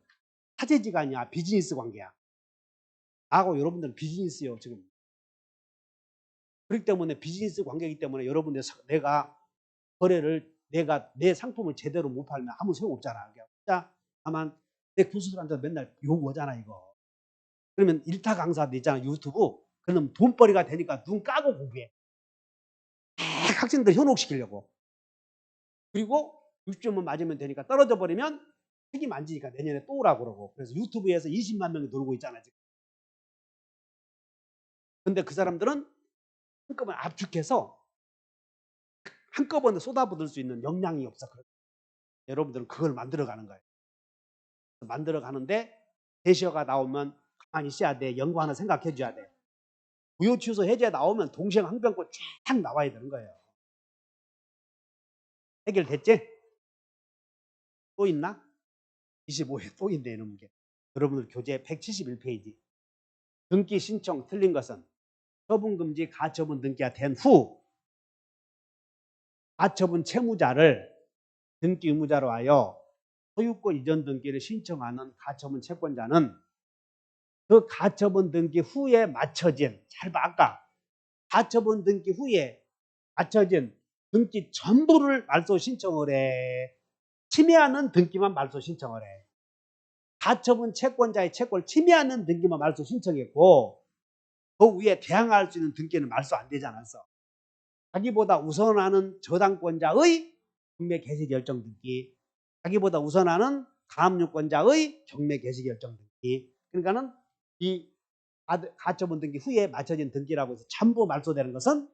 사제지간이야. 비즈니스 관계야. 나하고 여러분들은 비즈니스요 지금. 그렇기 때문에 비즈니스 관계이기 때문에 여러분들 내가 거래를 내가 내 상품을 제대로 못 팔면 아무 소용없잖아. 진짜 다만 내 교수들한테 맨날 욕하잖아 이거. 그러면 일타 강사들 있잖아 유튜브. 그러면 돈벌이가 되니까 눈 까고 공부해. 학생들 현혹시키려고. 그리고 60점은 맞으면 되니까 떨어져 버리면 책임 안 지니까 내년에 또 오라고 그러고. 그래서 유튜브에서 20만 명이 놀고 있잖아 지금. 근데 그 사람들은 한꺼번에 압축해서 한꺼번에 쏟아붓을 수 있는 역량이 없어. 여러분들은 그걸 만들어가는 거예요. 만들어가는데 제시어가 나오면 가만히 있어야 돼. 연관을 생각해 줘야 돼. 부요 취소 해제 나오면 동시에 항변권 쫙 나와야 되는 거예요. 해결됐지? 또 있나? 25회 또 있네 이런 게. 여러분들 교재 171페이지. 등기 신청 틀린 것은 처분금지 가처분 등기가 된 후 가처분 채무자를 등기 의무자로 하여 소유권 이전 등기를 신청하는 가처분 채권자는 그 가처분 등기 후에 맞춰진, 잘 봐, 아까 가처분 등기 후에 맞춰진 등기 전부를 말소 신청을 해. 침해하는 등기만 말소 신청을 해. 가처분 채권자의 채권을 침해하는 등기만 말소 신청했고 그 위에 대항할 수 있는 등기는 말소 안 되지 않았어. 자기보다 우선하는 저당권자의 경매 개시 결정 등기, 자기보다 우선하는 가압류권자의 경매 개시 결정 등기. 그러니까는 이 가처분 등기 후에 맞춰진 등기라고 해서 전부 말소되는 것은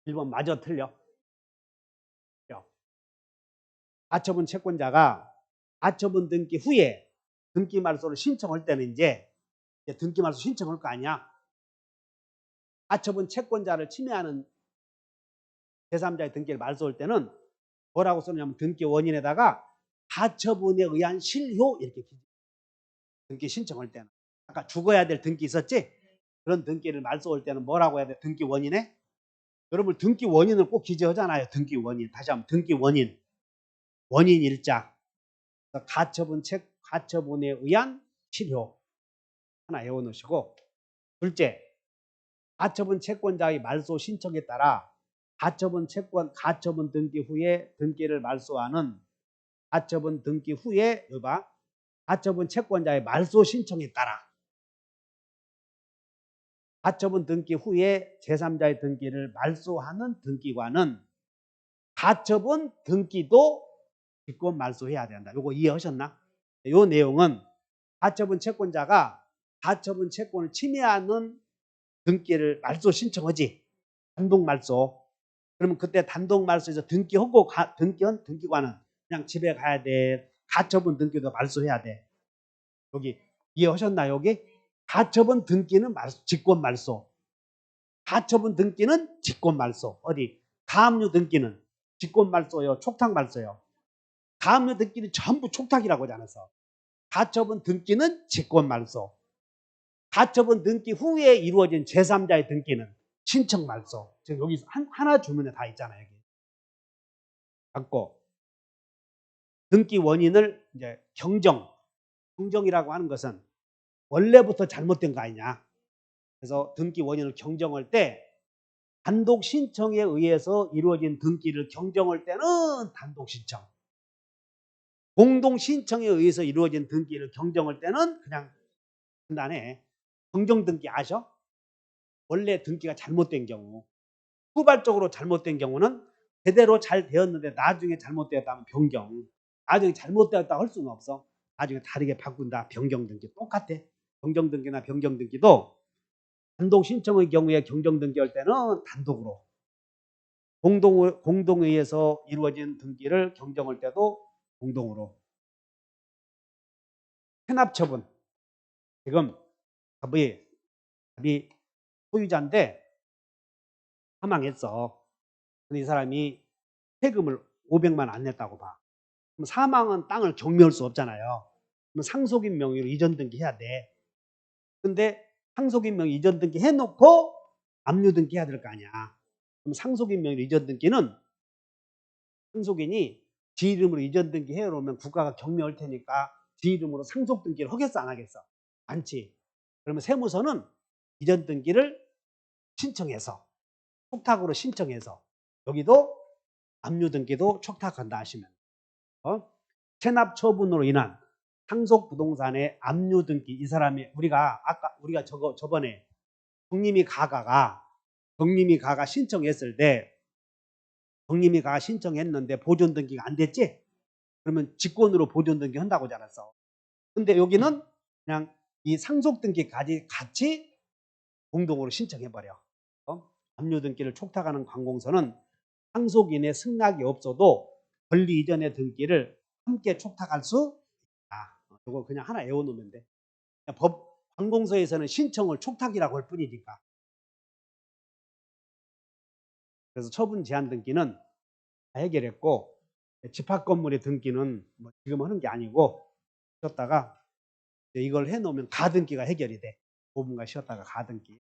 1번 마저 틀려. 가처분 채권자가 가처분 등기 후에 등기 말소를 신청할 때는 이제 등기 말소 신청할 거 아니야. 가처분 채권자를 침해하는 제3자의 등기를 말소할 때는 뭐라고 써냐면 등기 원인에다가 가처분에 의한 실효 이렇게 등기 신청할 때는 아까 죽어야 될 등기 있었지? 그런 등기를 말소할 때는 뭐라고 해야 돼? 등기 원인에? 여러분 등기 원인을 꼭 기재하잖아요. 등기 원인. 다시 한번 등기 원인. 원인 일자. 가처분에 의한 실효 하나 외워놓으시고 둘째, 가처분 채권자의 말소 신청에 따라 가처분 등기 후에 등기를 말소하는 가처분 등기 후에 가처분 채권자의 말소 신청에 따라 가처분 등기 후에 제3자의 등기를 말소하는 등기관은 가처분 등기도 직권 말소해야 된다. 이거 이해하셨나? 이 내용은 가처분 채권자가 가처분 채권을 침해하는 등기를 말소 신청하지. 단독 말소. 그러면 그때 단독 말소에서 등기하고 등기한 등기관은 그냥 집에 가야 돼. 가처분 등기도 말소해야 돼. 여기 이해하셨나요? 여기 가처분 등기는 직권 말소. 가처분 등기는 직권 말소. 어디? 가압류 등기는 직권 말소요, 촉탁 말소요. 가압류 등기는 전부 촉탁이라고 하지 않았어. 가처분 등기는 직권 말소. 가처분 등기 후에 이루어진 제3자의 등기는 신청 말소. 지금 여기 하나 주문에 다 있잖아요. 여기. 갖고 등기 원인을 이제 경정이라고 하는 것은 원래부터 잘못된 거 아니냐. 그래서 등기 원인을 경정할 때 단독 신청에 의해서 이루어진 등기를 경정할 때는 단독 신청. 공동 신청에 의해서 이루어진 등기를 경정할 때는 그냥 간단해. 경정 등기 아셔? 원래 등기가 잘못된 경우, 후발적으로 잘못된 경우는 제대로 잘 되었는데 나중에 잘못되었다면 변경. 나중에 잘못되었다고 할 수는 없어. 나중에 다르게 바꾼다. 변경 등기 똑같아. 경정 등기나 변경 등기도 단독 신청의 경우에 경정 등기할 때는 단독으로, 공동의해서 이루어진 등기를 경정할 때도 공동으로. 체납처분. 지금 답이 소유자인데 사망했어. 근데 이 사람이 세금을 500만 안 냈다고 봐. 그럼 사망은 땅을 경매할 수 없잖아요. 그럼 상속인 명의로 이전 등기해야 돼. 근데 상속인 명의 이전 등기 해놓고 압류 등기 해야 될 거 아니야. 그럼 상속인 명의로 이전 등기는 상속인이 지 이름으로 이전 등기 해놓으면 국가가 경매할 테니까 지 이름으로 상속 등기를 하겠어 안 하겠어? 않지. 그러면 세무서는 이전 등기를 신청해서 촉탁으로 신청해서 여기도 압류 등기도 촉탁한다 하시면 체납 처분으로 인한 상속 부동산의 압류 등기. 이 사람이 우리가 저번에 경림이 가가 신청했을 때 경림이 가가 신청했는데 보존 등기가 안 됐지? 그러면 직권으로 보존 등기 한다고 하지 않았어. 근데 여기는 그냥 이 상속 등기까지 같이 공동으로 신청해버려. 압류 등기를 촉탁하는 관공서는 상속인의 승낙이 없어도 권리 이전의 등기를 함께 촉탁할 수 있다. 이거 그냥 하나 외워놓으면 돼. 관공서에서는 신청을 촉탁이라고 할 뿐이니까. 그래서 처분 제한 등기는 다 해결했고 집합 건물의 등기는 뭐 지금 하는 게 아니고 쉬었다가 이걸 해놓으면 가등기가 해결이 돼. 5분간 쉬었다가 가등기.